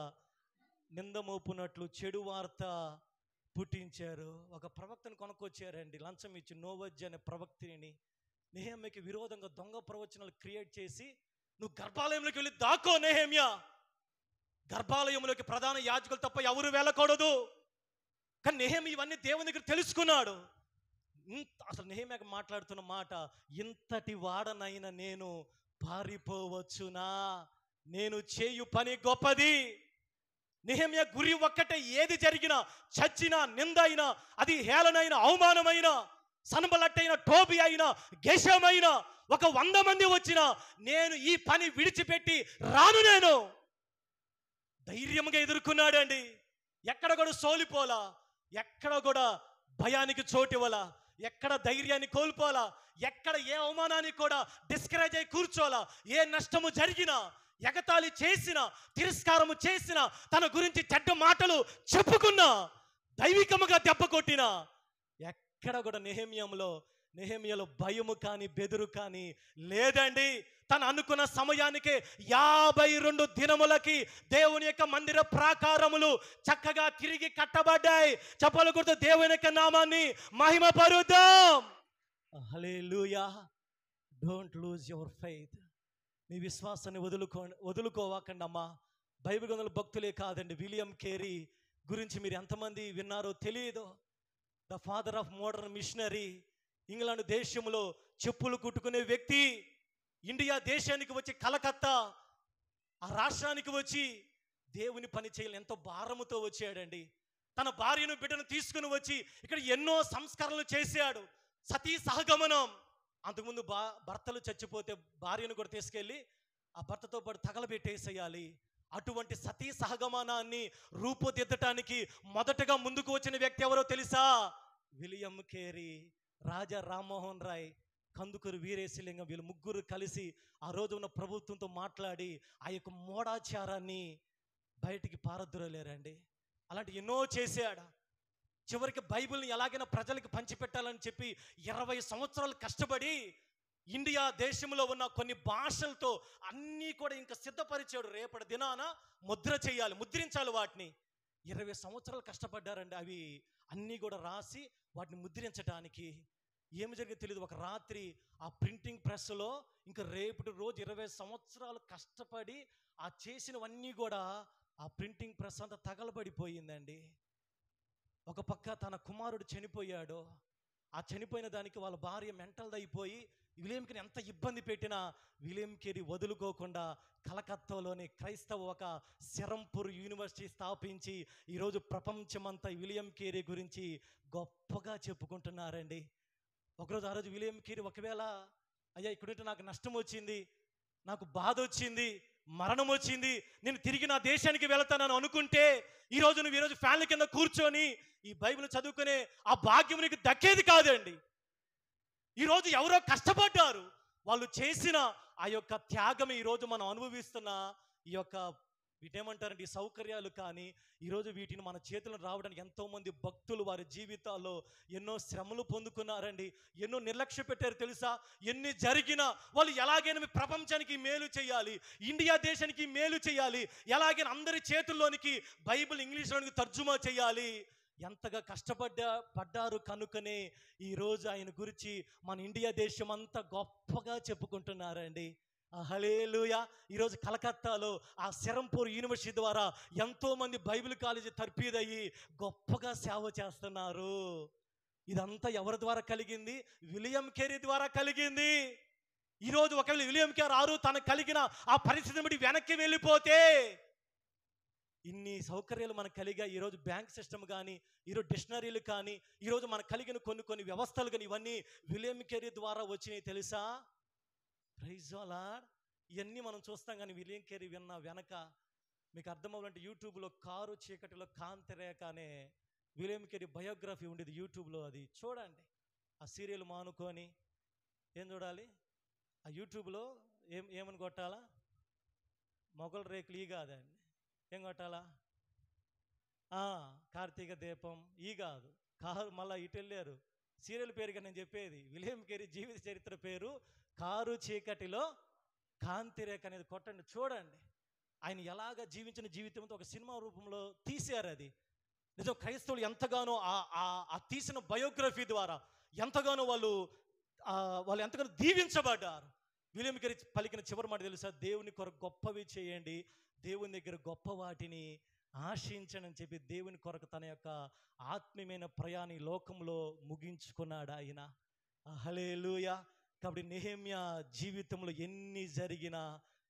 నింద మోపునట్లు చెడు వార్త పుట్టించారు. ఒక ప్రవక్తను కొనుక్కొచ్చారండి, లంచం ఇచ్చి, నోవజ్జి అనే ప్రవక్తిని. నెహెమ్యాకి విరోధంగా దొంగ ప్రవచనాలు క్రియేట్ చేసి, నువ్వు గర్భాలయంలోకి వెళ్ళి దాక్కో నెహెమ్యా, గర్భాలయంలోకి ప్రధాన యాజకులు తప్ప ఎవరు వెళ్ళకూడదు. కానీ నెహెమ్యా ఇవన్నీ దేవుని దగ్గర తెలుసుకున్నాడు. అసలు నెహెమ్యాకి మాట్లాడుతున్న మాట, ఇంతటి వాడనైనా నేను పారిపోవచ్చునా, నేను చేయు పని గొప్పది. నెహెమ్యా గురి ఒక్కటే, ఏది జరిగినా, చచ్చినా, నింద అయినా, అది హేళనైనా, అవమానమైనా, సన్బల్లట్టైనా, టోబియా అయినా, గెషమైనా, ఒక 100 మంది వచ్చినా నేను ఈ పని విడిచిపెట్టి రాను. నేను ధైర్యంగా ఎదుర్కొన్నాడండి. ఎక్కడ కూడా సోలిపోలా, ఎక్కడ కూడా భయానికి చోటివ్వాలా, ఎక్కడ ధైర్యాన్ని కోల్పోలా, ఎక్కడ ఏ అవమానానికి కూడా డిస్కరేజ్ అయి కూర్చోలా. ఏ నష్టము జరిగినా, ఎగతాళి చేసిన, తిరస్కారము చేసిన, తన గురించి చెడ్డ మాటలు చెప్పుకున్నా, దైవికముగా దెబ్బ కొట్టిన, ఎక్కడ కూడా నెహెమ్యాలో భయము కానీ బెదురు కానీ లేదండి. తను అనుకున్న సమయానికి 52 దినములకి దేవుని యొక్క మందిర ప్రాకారములు చక్కగా తిరిగి కట్టబడ్డాయి. చప్పలు కొడుతూ దేవుని యొక్క నామాన్ని మహిమపరుద్దాం. Hallelujah. Don't lose your faith. మీ విశ్వాసాన్ని వదులుకోవాకండి అమ్మా. బైబిల్ గ్రంథంలో భక్తులే కాదండి, విలియం కేరీ గురించి మీరు ఎంతమంది విన్నారో తెలియదు. The father of modern missionary. England దేశంలో చెప్పులు కుట్టుకునే వ్యక్తి ఇండియా దేశానికి వచ్చి, కలకత్తా ఆ రాష్ట్రానికి వచ్చి దేవుని పని చేయాలని ఎంతో భారముతో వచ్చాడండి. తన భార్యను బిడ్డను తీసుకుని వచ్చి ఇక్కడ ఎన్నో సంస్కరణలు చేశాడు. సతీ సహగమనం. అంతకుముందు భర్తలు చచ్చిపోతే భార్యను కూడా తీసుకెళ్ళి ఆ భర్తతో పాటు తగలబెట్టేసేయాలి. అటువంటి సతీ సహగమనాన్ని రూపుదిద్దటానికి మొదటగా ముందుకు వచ్చిన వ్యక్తి ఎవరో తెలుసా? William Carey, Raja Rammohan Roy, Kandukur Veeresalingam. వీళ్ళు ముగ్గురు కలిసి ఆ రోజు ఉన్న ప్రభుత్వంతో మాట్లాడి ఆ యొక్క మూఢాచారాన్ని బయటికి పారద్రోలేరండి. అలాంటి ఎన్నో చేశాడు. చివరికి బైబిల్ని ఎలాగైనా ప్రజలకు పంచిపెట్టాలని చెప్పి 20 సంవత్సరాలు కష్టపడి ఇండియా దేశంలో ఉన్న కొన్ని భాషలతో అన్నీ కూడా ఇంకా సిద్ధపరిచాడు. రేపటి దినాన ముద్ర చేయాలి, ముద్రించాలి వాటిని. 20 సంవత్సరాలు కష్టపడ్డారండి. అవి అన్నీ కూడా రాసి వాటిని ముద్రించడానికి. ఏమి జరిగిందో తెలియదు. ఒక రాత్రి ఆ ప్రింటింగ్ ప్రెస్లో ఇంకా రేపటి రోజు 20 సంవత్సరాలు కష్టపడి ఆ చేసినవన్నీ కూడా ఆ ప్రింటింగ్ ప్రెస్ అంతా తగలబడిపోయిందండి. ఒక పక్క తన కుమారుడు చనిపోయాడు, ఆ చనిపోయిన దానికి వాళ్ళ భార్య మెంటల్ అయిపోయి విలియం కేరీ ఎంత ఇబ్బంది పెట్టినా విలియం కేరీ వదులుకోకుండా కలకత్తాలోని క్రైస్తవ ఒక సెరంపూర్ యూనివర్సిటీ స్థాపించి ఈరోజు ప్రపంచమంతా విలియం కేరీ గురించి గొప్పగా చెప్పుకుంటున్నారండి. ఒకరోజు ఆ రోజు విలియం కేరీ ఒకవేళ అయ్యా ఇక్కడుంటే నాకు నష్టం వచ్చింది, నాకు బాధ వచ్చింది, మరణం వచ్చింది, నేను తిరిగి నా దేశానికి వెళతానని అనుకుంటే ఈరోజు ఫ్యాన్ల కింద కూర్చొని ఈ బైబిల్ చదువుకునే ఆ భాగ్యం నీకు దక్కేది కాదండి. ఈరోజు ఎవరో కష్టపడ్డారు, వాళ్ళు చేసిన ఆ యొక్క త్యాగం ఈరోజు మనం అనుభవిస్తున్న ఈ యొక్క వీటేమంటారంటే ఈ సౌకర్యాలు కానీ ఈరోజు వీటిని మన చేతులను రావడానికి ఎంతోమంది భక్తులు వారి జీవితాల్లో ఎన్నో శ్రమలు పొందుకున్నారండి. ఎన్నో నిర్లక్ష్య పెట్టారు తెలుసా. ఎన్ని జరిగినా వాళ్ళు ఎలాగైనా ప్రపంచానికి మేలు చేయాలి, ఇండియా దేశానికి మేలు చేయాలి, ఎలాగైనా అందరి చేతుల్లోనికి బైబిల్ ఇంగ్లీష్లోనికి తర్జుమా చేయాలి, ఎంతగా పడ్డారు కనుకనే ఈరోజు ఆయన గురించి మన ఇండియా దేశం అంతా గొప్పగా చెప్పుకుంటున్నారండి. హల్లెలూయా. ఈరోజు కలకత్తాలో ఆ సెరంపూర్ యూనివర్సిటీ ద్వారా ఎంతోమంది బైబిల్ కాలేజీ తర్ఫీదయ్యి గొప్పగా సేవ చేస్తున్నారు. ఇదంతా ఎవరి ద్వారా కలిగింది? విలియం కేరీ ద్వారా కలిగింది. ఈరోజు ఒకవేళ విలియం కేరీ రారు తనకు కలిగిన ఆ పరిస్థితిని బట్టి వెనక్కి వెళ్ళిపోతే ఇన్ని సౌకర్యాలు మనకు కలిగా ఈరోజు బ్యాంక్ సిస్టమ్ కానీ, ఈరోజు డిక్షనరీలు కానీ, ఈరోజు మనకు కలిగిన కొన్ని వ్యవస్థలు కానీ ఇవన్నీ విలియం కేరీ ద్వారా వచ్చినాయి తెలుసా. Praise the Lord. ఇవన్నీ మనం చూస్తాం కానీ విలియం కేరీ విన్న వెనక మీకు అర్థమవ్వాలంటే యూట్యూబ్లో కారు చీకటిలో కాంతిరేఖ అనే విలియం కేరీ బయోగ్రఫీ ఉండేది యూట్యూబ్లో, అది చూడండి. ఆ సీరియల్ మానుకొని ఏం చూడాలి, ఆ యూట్యూబ్లో ఏమని కొట్టాలా, మొగల రేకులు ఈ కాదండి, ఏం కొట్టాలా, కార్తీక దీపం ఈ కాదు, కారు మళ్ళీ ఇటు వెళ్ళారు. సీరియల్ పేరుగా నేను చెప్పేది విలియం కేరీ జీవిత చరిత్ర పేరు కారు చీకటిలో కాంతిరేఖ అనేది కొట్టండి, చూడండి. ఆయన ఎలాగ జీవించిన జీవితంతో ఒక సినిమా రూపంలో తీశారు. అది నిజం. క్రైస్తవులు ఎంతగానో ఆ తీసిన బయోగ్రఫీ ద్వారా ఎంతగానో వాళ్ళు ఎంతగానో దీవించబడ్డారు. విలియం కేరీ పలికిన చివరి మాట తెలుసా, దేవుని కొరకు గొప్పవి చేయండి, దేవుని దగ్గర గొప్ప వాటిని ఆశించనని చెప్పి దేవుని కొరకు తన యొక్క ఆత్మీయమైన ప్రయాణి లోకంలో ముగించుకున్నాడు ఆయన. హల్లెలూయా. కాబట్టి నెహెమ్యా జీవితంలో ఎన్ని జరిగినా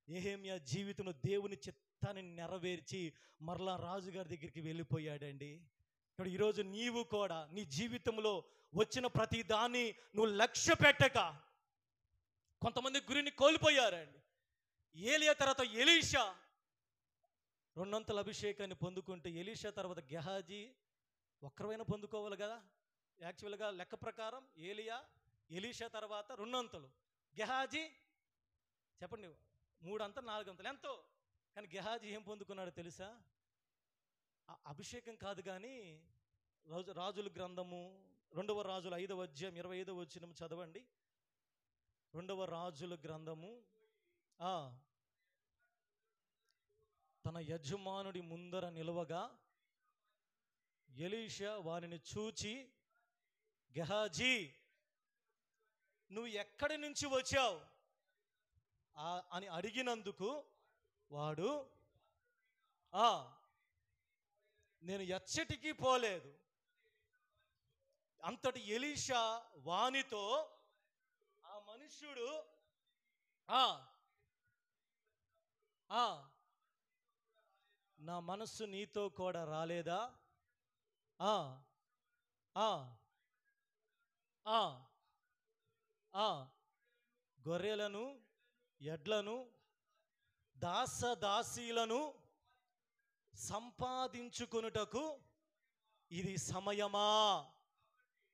నెహెమ్యా జీవితంలో దేవుని చిత్తాన్ని నెరవేర్చి మరలా రాజుగారి దగ్గరికి వెళ్ళిపోయాడండి. కాబట్టి ఈరోజు నీవు కూడా నీ జీవితంలో వచ్చిన ప్రతి దాన్ని నువ్వు లక్ష్య పెట్టక కొంతమంది గురిని కోల్పోయారండి. ఏలియా తర్వాత ఎలీషా 200 అభిషేకాన్ని పొందుకుంటే ఎలీషా తర్వాత గెహాజీ ఒక్కరైనా పొందుకోవాలి కదా. యాక్చువల్గా లెక్క ప్రకారం ఎలీషా తర్వాత 200, గెహాజీ చెప్పండి 300, 400 ఎంతో. కానీ గెహాజీ ఏం పొందుకున్నాడో తెలుసా, అభిషేకం కాదు కానీ రాజుల గ్రంథము 2వ రాజుల 5వ అధ్యాయం 25వ వచనం చదవండి. 2వ రాజుల గ్రంథము తన యజమానుడి ముందర నిలవగా ఎలీషా వారిని చూచి, గెహాజీ నువ్వు ఎక్కడి నుంచి వచ్చావు అని అడిగినందుకు వాడు నేను ఎచ్చటికి పోలేదు. అంతటి ఎలీషా వానితో ఆ మనుష్యుడు నా మనస్సు నీతో కూడా రాలేదా, గొర్రెలను ఎడ్లను దాసదాసీలను సంపాదించుకొనుటకు ఇది సమయమా?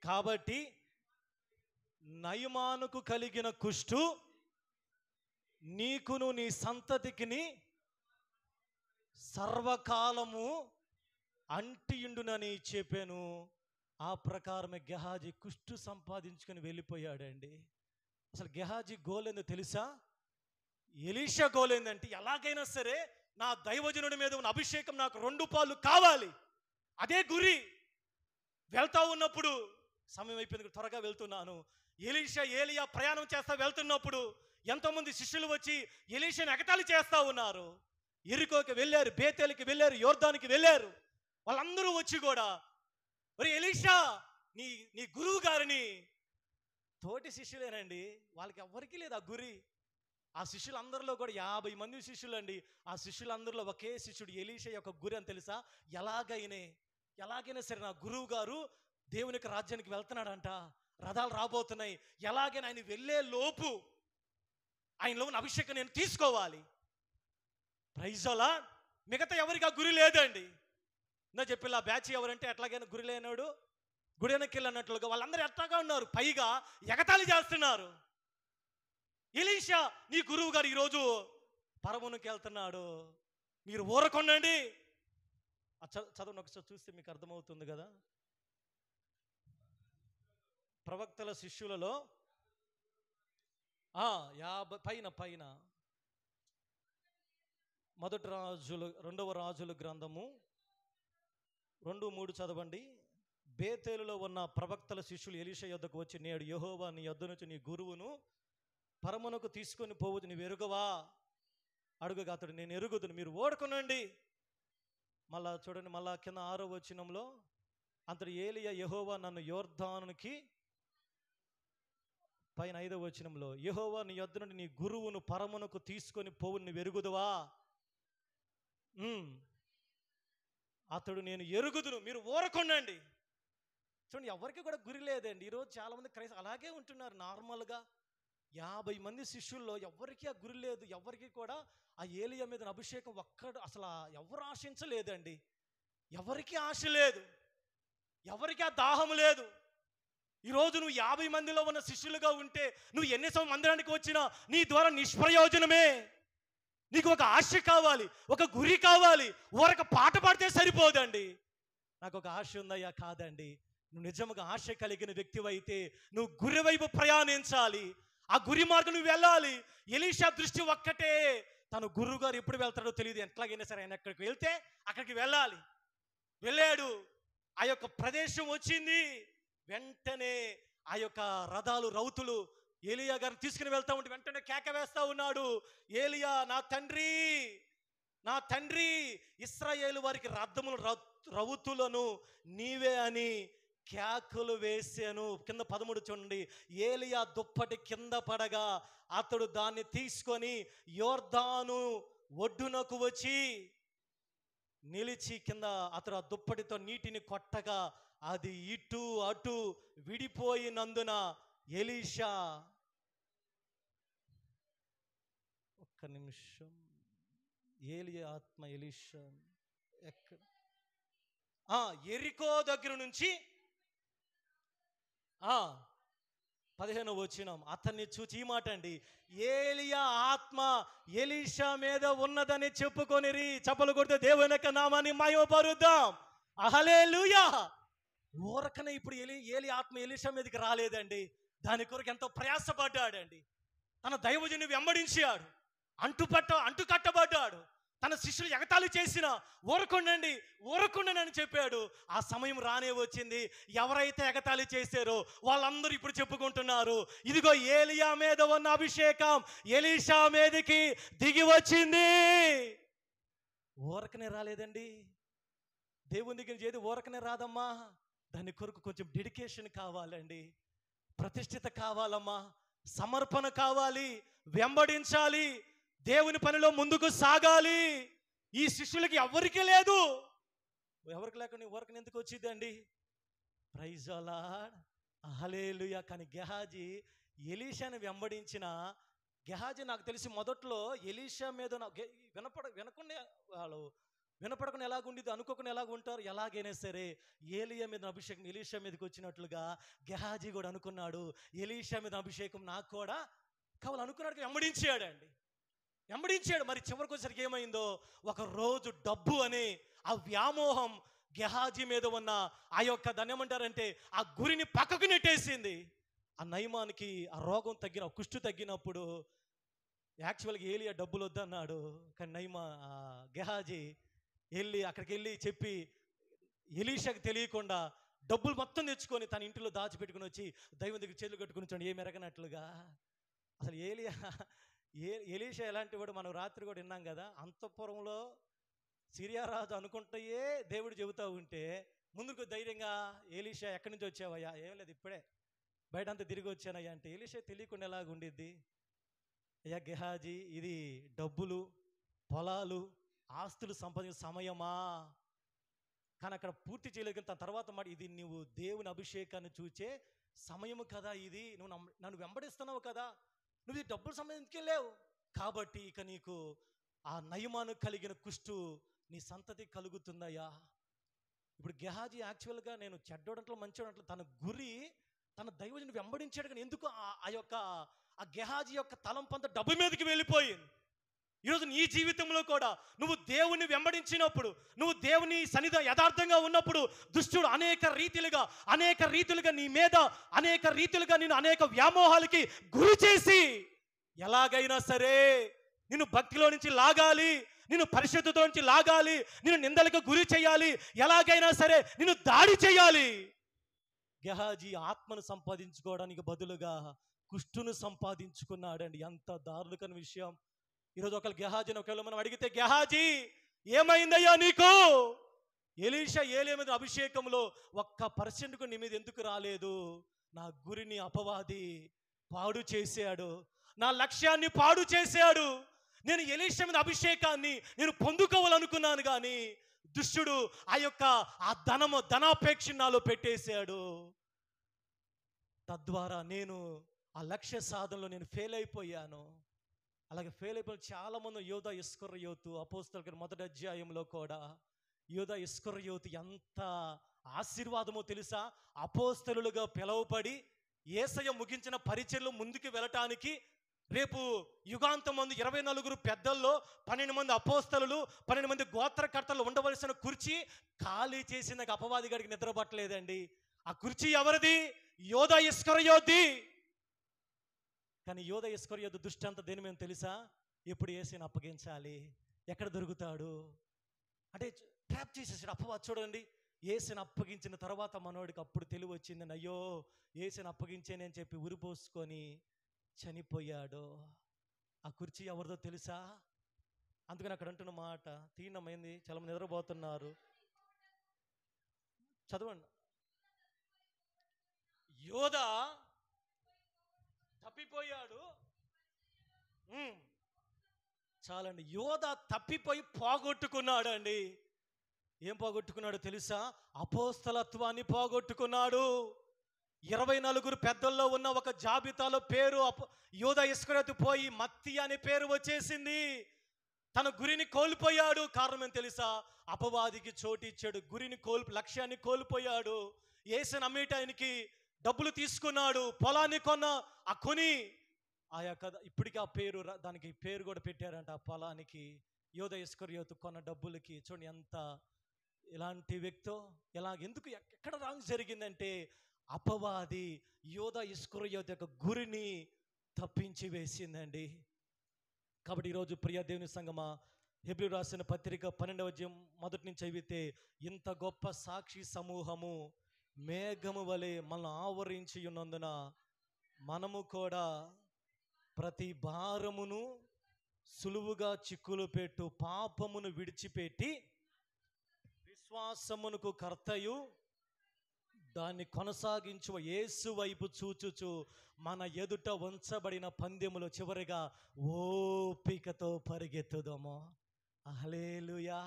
కాబట్టి నయమానుకు కలిగిన కుష్టు నీకును నీ సంతతికిని సర్వకాలము అంటియుండునని చెప్పాను. ఆ ప్రకారమే గెహాజీ కుష్టు సంపాదించుకొని వెళ్ళిపోయాడండి. అసలు గెహాజీ గోల్ ఏందో తెలుసా? ఎలీషా గోల్ ఏందంటే ఎలాగైనా సరే నా దైవజనుడి మీద ఉన్న అభిషేకం నాకు 2 పాలు కావాలి, అదే గురి. వెళ్తా ఉన్నప్పుడు సమయం అయిపోయింది, త్వరగా వెళ్తున్నాను. ఏలియా ప్రయాణం చేస్తా వెళ్తున్నప్పుడు ఎంతోమంది శిష్యులు వచ్చి ఎలీషాని ఎగతాళి చేస్తా ఉన్నారు. ఎరికోకి వెళ్ళారు, బేతేలుకి వెళ్ళారు, యోర్దానికి వెళ్ళారు. వాళ్ళందరూ వచ్చి కూడా ఒరే ఎలీషా నీ నీ గురువు గారిని. తోటి శిష్యులేనండి, వాళ్ళకి ఎవ్వరికీ లేదు ఆ గురి. ఆ శిష్యులందరిలో కూడా 50 మంది శిష్యులు అండి. ఆ శిష్యులందరిలో ఒకే శిష్యుడు ఎలీషా యొక్క గురి అని తెలుసా? ఎలాగైనా సరే నా గురువు గారు దేవునికి రాజ్యానికి వెళ్తున్నాడంట, రథాలు రాబోతున్నాయి, ఎలాగైనా ఆయన వెళ్ళే లోపు ఆయనలో ఉన్న అభిషేకం నేను తీసుకోవాలి. Praise the Lord. మిగతా ఎవరికి ఆ గురి లేదండి. నా చెప్పిలా బ్యాచ్ ఎవరంటే ఎట్లాగైనా గురి లేనాడు గుడి వెనక్కి అన్నట్లుగా వాళ్ళందరూ ఎట్లాగా ఉన్నారు, పైగా ఎగతాళి చేస్తున్నారు. ఎలీషా నీ గురువు గారు ఈరోజు పరమునికి వెళ్తున్నాడు, మీరు ఊరకొండండి. చదవండి ఒకసారి, చూస్తే మీకు అర్థమవుతుంది కదా. ప్రవక్తల శిష్యులలో 50 పైన రెండవ రాజుల గ్రంథము 2:3 చదవండి. బేతేలులో ఉన్న ప్రవక్తల శిష్యులు ఎలీషా యొద్దకు వచ్చి, నేడు యెహోవా నీ యొద్ద నుంచి నీ గురువును పరమునకు తీసుకొని పోవచ్చు, నీవు ఎరుగవా? అడుగుగా అతడు, నేను ఎరుగుదును, మీరు ఓడుకునండి. మళ్ళా చూడండి, మళ్ళా కింద 6వ వచనంలో, అంతటి ఏలియా యెహోవా నన్ను యోర్దానునికి, పైన 5వ వచనంలో, యెహోవా నీ యొద్ద నుండి నీ గురువును పరమునకు తీసుకొని పోవు, నువ్వు ఎరుగుదువా? అతడు, నేను ఎరుగుదును, మీరు ఊరకొండండి. చూడండి, ఎవరికి కూడా గురి లేదండి. ఈరోజు చాలామంది క్రైస్తవులు అలాగే ఉంటున్నారు. నార్మల్గా 50 మంది శిష్యుల్లో ఎవరికి ఆ గురి లేదు. ఎవరికి కూడా ఆ ఏలియా మీద అభిషేకం అసలు ఎవరు ఆశించలేదండి. ఎవరికి ఆశ లేదు, ఎవరికి ఆ దాహం లేదు. ఈరోజు నువ్వు 50 మందిలో ఉన్న శిష్యులుగా ఉంటే, నువ్వు ఎన్ని మందిరానికి వచ్చినా నీ ద్వారా నిష్ప్రయోజనమే. నీకు ఒక ఆశ కావాలి, ఒక గురి కావాలి. ఊరక పాట పాడితే సరిపోదండి. నాకు ఒక ఆశ ఉందయ్యా, కాదండి. నువ్వు నిజంగా ఆశ కలిగిన వ్యక్తివైతే నువ్వు గురి వైపు ప్రయాణించాలి. ఆ గురి మార్గం నువ్వు వెళ్ళాలి. ఎలీషా దృష్టి ఒక్కటే, తను గురువు గారు ఎప్పుడు వెళ్తాడో తెలియదు, ఎట్లాగైనా సరే ఆయన ఎక్కడికి వెళ్తే అక్కడికి వెళ్ళాలి. వెళ్ళాడు, ఆ యొక్క ప్రదేశం వచ్చింది. వెంటనే ఆ యొక్క రౌతులు ఏలియా గారిని తీసుకుని వెళ్తా ఉంటే వెంటనే కేక వేస్తా ఉన్నాడు. ఏలియా, నా తండ్రి, ఇశ్రాయేలు వారికి రౌతులను నీవే అని కేకలు వేసాను. కింద 13 చూడండి. ఏలియా దుప్పటి కింద పడగా అతడు దాన్ని తీసుకొని యోర్దాను ఒడ్డునకు వచ్చి నిలిచి, కింద అతడు ఆ దుప్పటితో నీటిని కొట్టగా అది ఇటు అటు విడిపోయినందున ఎలీషా, ఒక్క నిమిషం, ఏలియా ఆత్మ ఎలీషా ఎరికో దగ్గర నుంచి 15వ వచనం, అతన్ని చూచి ఈ మాట అండి, ఏలియా ఆత్మ ఎలీషా మీద ఉన్నదని చెప్పుకొనిరి. చప్పలు కొడితే దేవుని యొక్క నామాన్ని మహిమపరుద్దాం. హల్లెలూయా. ఊరకనే ఇప్పుడు ఏలి ఆత్మ ఎలీషా మీదకి రాలేదండి. దాని కొరకు ఎంతో ప్రయాసపడ్డాడండి. తన దైవజనుని వెంబడించాడు, అంటుకట్టబడ్డాడు. తన శిష్యులు ఎగతాళి చేసిన ఊరకుండండి అని చెప్పాడు. ఆ సమయం రానే వచ్చింది. ఎవరైతే ఎగతాళి చేశారో వాళ్ళందరూ ఇప్పుడు చెప్పుకుంటున్నారు, ఇదిగో ఏలియా మీద ఉన్న అభిషేకం ఎలీషా మీదకి దిగి వచ్చింది. ఊరకనే రాలేదండి. దేవుని దగ్గర చేది ఊరకనే రాదమ్మా. దాని కొరకు కొంచెం డెడికేషన్ కావాలండి, ప్రతిష్ఠిత కావాలమ్మా, సమర్పణ కావాలి, వెంబడించాలి, దేవుని పనిలో ముందుకు సాగాలి. ఈ శిష్యులకి ఎవరికి లేదు. ఎవరికి లేకుండా ఊరకనే ఎందుకు వచ్చిందండి? Praise the Lord. హల్లెలూయా. కానీ గెహాజీ ఎలీషాని వెంబడించిన గెహాజీ, నాకు తెలిసి మొదట్లో ఎలీషా మీద వినపడకుండా ఎలాగుండేది, అనుకోకుండా ఎలాగుంటారు. ఎలాగైనా సరే ఏలియా మీద అభిషేకం ఎలీషా మీదకి వచ్చినట్లుగా గెహాజీ కూడా అనుకున్నాడు, ఎలీషా మీద అభిషేకం నాకు కూడా కావాలనుకున్నాడు. వెంబడించాడు. మరి చివరికి వచ్చరికి ఏమైందో, ఒక రోజు డబ్బు అనే ఆ వ్యామోహం గెహాజీ మీద ఉన్న ఆ యొక్క దాన్ని ఏమంటారంటే ఆ గురిని పక్కకు నెట్టేసింది. ఆ నయమానికి ఆ రోగం తగ్గిన, కుష్టు తగ్గినప్పుడు యాక్చువల్గా ఏలియా డబ్బులు వద్దన్నాడు. కానీ గెహాజీ అక్కడికి వెళ్ళి చెప్పి ఎలీషాకి తెలియకుండా డబ్బులు మొత్తం తెచ్చుకొని తన ఇంటిలో దాచిపెట్టుకుని వచ్చి దైవం దగ్గర చేతులు కట్టుకుని ఏమి ఎరగనట్లుగా. అసలు ఎలీషా ఎలాంటి వాడు మనం రాత్రి కూడా విన్నాం కదా. అంతఃపురంలో సిరియా రాజు అనుకుంటే దేవుడు చెబుతూ ఉంటే ముందుకు ధైర్యంగా, ఎలీషా ఎక్కడి నుంచి వచ్చావయ్యా? ఏం లేదు, ఇప్పుడే బయట అంతా తిరిగి వచ్చానయ్యా అంటే, ఎలీషా తెలియకుండా ఎలాగ ఉండిద్ది? అయ్యా గెహాజీ, ఇది డబ్బులు, పొలాలు, ఆస్తులు సంపాదించే సమయమా? కానీ అక్కడ పూర్తి చేయలేదు. కానీ తన తర్వాత మాట, ఇది నువ్వు దేవుని అభిషేకాన్ని చూచే సమయము కదా, ఇది నువ్వు నన్ను వెంబడిస్తున్నావు కదా, నువ్వు ఈ డబ్బులు సంపాదించుకెళ్ళావు కాబట్టి ఇక నీకు ఆ నయమాను కలిగిన కుష్టు నీ సంతతి కలుగుతుందయ్యా. ఇప్పుడు గెహాజీ యాక్చువల్గా నేను చెడ్డోడంట్లో మంచోడంట్లో తన గురి తన దైవజనుని వెంబడించాడు. కానీ ఎందుకు ఆ గెహాజీ యొక్క తలంపంతా డబ్బు మీదకి వెళ్ళిపోయింది. ఈరోజు నీ జీవితంలో కూడా నువ్వు దేవుని వెంబడించినప్పుడు, నువ్వు దేవుని సన్నిధి యథార్థంగా ఉన్నప్పుడు దుష్టుడు అనేక రీతిలుగా నీ మీద అనేక రీతిలుగా నేను అనేక వ్యామోహాలకి గురి చేసి ఎలాగైనా సరే నిన్ను భక్తిలో నుంచి లాగాలి, నిన్ను పరిశుద్ధతో నుంచి లాగాలి, నిన్ను నిందలకు గురి చేయాలి, ఎలాగైనా సరే నిన్ను దాడి చేయాలి. గెహాజీ ఆత్మను సంపాదించుకోవడానికి బదులుగా కుష్టును సంపాదించుకున్నాడండి. ఎంత దారుణమైన విషయం. ఈరోజు ఒకళ్ళు గెహాజీని ఒకవేళ మనం అడిగితే, గెహాజీ ఏమైందయ్యా నీకు? ఎలీషా ఏలేమి అభిషేకంలో 1% నీ మీద ఎందుకు రాలేదు? నా గురిని అపవాది పాడు చేశాడు, నా లక్ష్యాన్ని పాడు చేశాడు. నేను ఎలీషా మీద అభిషేకాన్ని నేను పొందుకోవాలనుకున్నాను, కానీ దుష్టుడు ఆ ధనాపేక్ష నాలో పెట్టేశాడు. తద్వారా నేను ఆ లక్ష్య సాధనలో నేను ఫెయిల్ అయిపోయాను. అలాగే ఫెయిల్ అయిపోయిన చాలామంది యోధా ఇస్కరియోతు అపోస్తలుల మొదటి అధ్యాయంలో కూడా యోధా ఇస్కరియోతు ఎంత ఆశీర్వాదమో తెలుసా? అపోస్తలులుగా పిలువబడి యేసయ్య ముగించిన పరిచర్యలు ముందుకు వెళ్ళటానికి రేపు యుగాంతమందు 24 పెద్దల్లో 12 మంది అపోస్తలులు, 12 మంది గోత్రకర్తలు ఉండవలసిన కుర్చీ ఖాళీ చేసిన అపవాది గడికి నిద్ర పట్టలేదండి. ఆ కుర్చీ ఎవరిది? యోధా ఇస్కరియోతుది. కానీ యోధా ఇస్కరియోతు దృష్టి అంతా దేని మీద తెలుసా? ఎప్పుడు యేసుని అప్పగించాలి, ఎక్కడ దొరుకుతాడు అంటే ట్రాప్ చేసేసాడు అపవాది. చూడండి, యేసుని అప్పగించిన తర్వాత మనోడికి అప్పుడు తెలివి వచ్చిందని, అయ్యో యేసుని అప్పగించేని అని చెప్పి ఉరిపోసుకొని చనిపోయాడు. ఆ కుర్చీ ఎవరిదో తెలుసా? అందుకని అక్కడ అంటున్న మాట తీనమైంది, చాలా మంది నిద్రపోతున్నారు, చదవండి. యోధా తప్పిపోయాడు. చాలండి, యోధా తప్పిపోయి పోగొట్టుకున్నాడు అండి. ఏం పోగొట్టుకున్నాడు తెలుసా? అపోస్తలత్వాన్ని పోగొట్టుకున్నాడు. 24 పెద్దల్లో ఉన్న ఒక జాబితాలో పేరు యోధా ఇస్కరియోతు పోయి మత్తి అనే పేరు వచ్చేసింది. తన గురిని కోల్పోయాడు. కారణం ఏం తెలుసా? అపవాదికి చోటు ఇచ్చాడు, గురిని లక్ష్యాన్ని కోల్పోయాడు. యేసుని అమ్మేటానికి డబ్బులు తీసుకున్నాడు, పొలాన్ని కొని ఇప్పటికీ ఆ పేరు, దానికి పేరు కూడా పెట్టారంట ఆ పొలానికి, యోధా ఇస్కరియోతు కొన్న డబ్బులకి. చూడండి ఎంత ఎలాంటి వ్యక్తో, ఎందుకు ఎక్కడ రాంగ్ జరిగిందంటే అపవాది యోధా ఇస్కరియోతు యొక్క గురిని తప్పించి వేసిందండి. కాబట్టి ఈరోజు ప్రియ దేవుని సంగమా, హెబ్రీయులకు రాసిన పత్రిక 12వ అధ్యాయం మొదటి నుంచి చదివితే, ఇంత గొప్ప సాక్షి సమూహము మేఘము వలె మనల్ని ఆవరించి ఉన్నందున మనము కూడా ప్రతి భారమును సులువుగా చిక్కులు పెట్టు పాపమును విడిచిపెట్టి విశ్వాసమునకు కర్తయు దాన్ని కొనసాగించు యేసు వైపు చూచుచు మన ఎదుట ఉంచబడిన పందెములో చివరిగా ఓపికతో పరిగెత్తుదాము. హల్లెలూయా.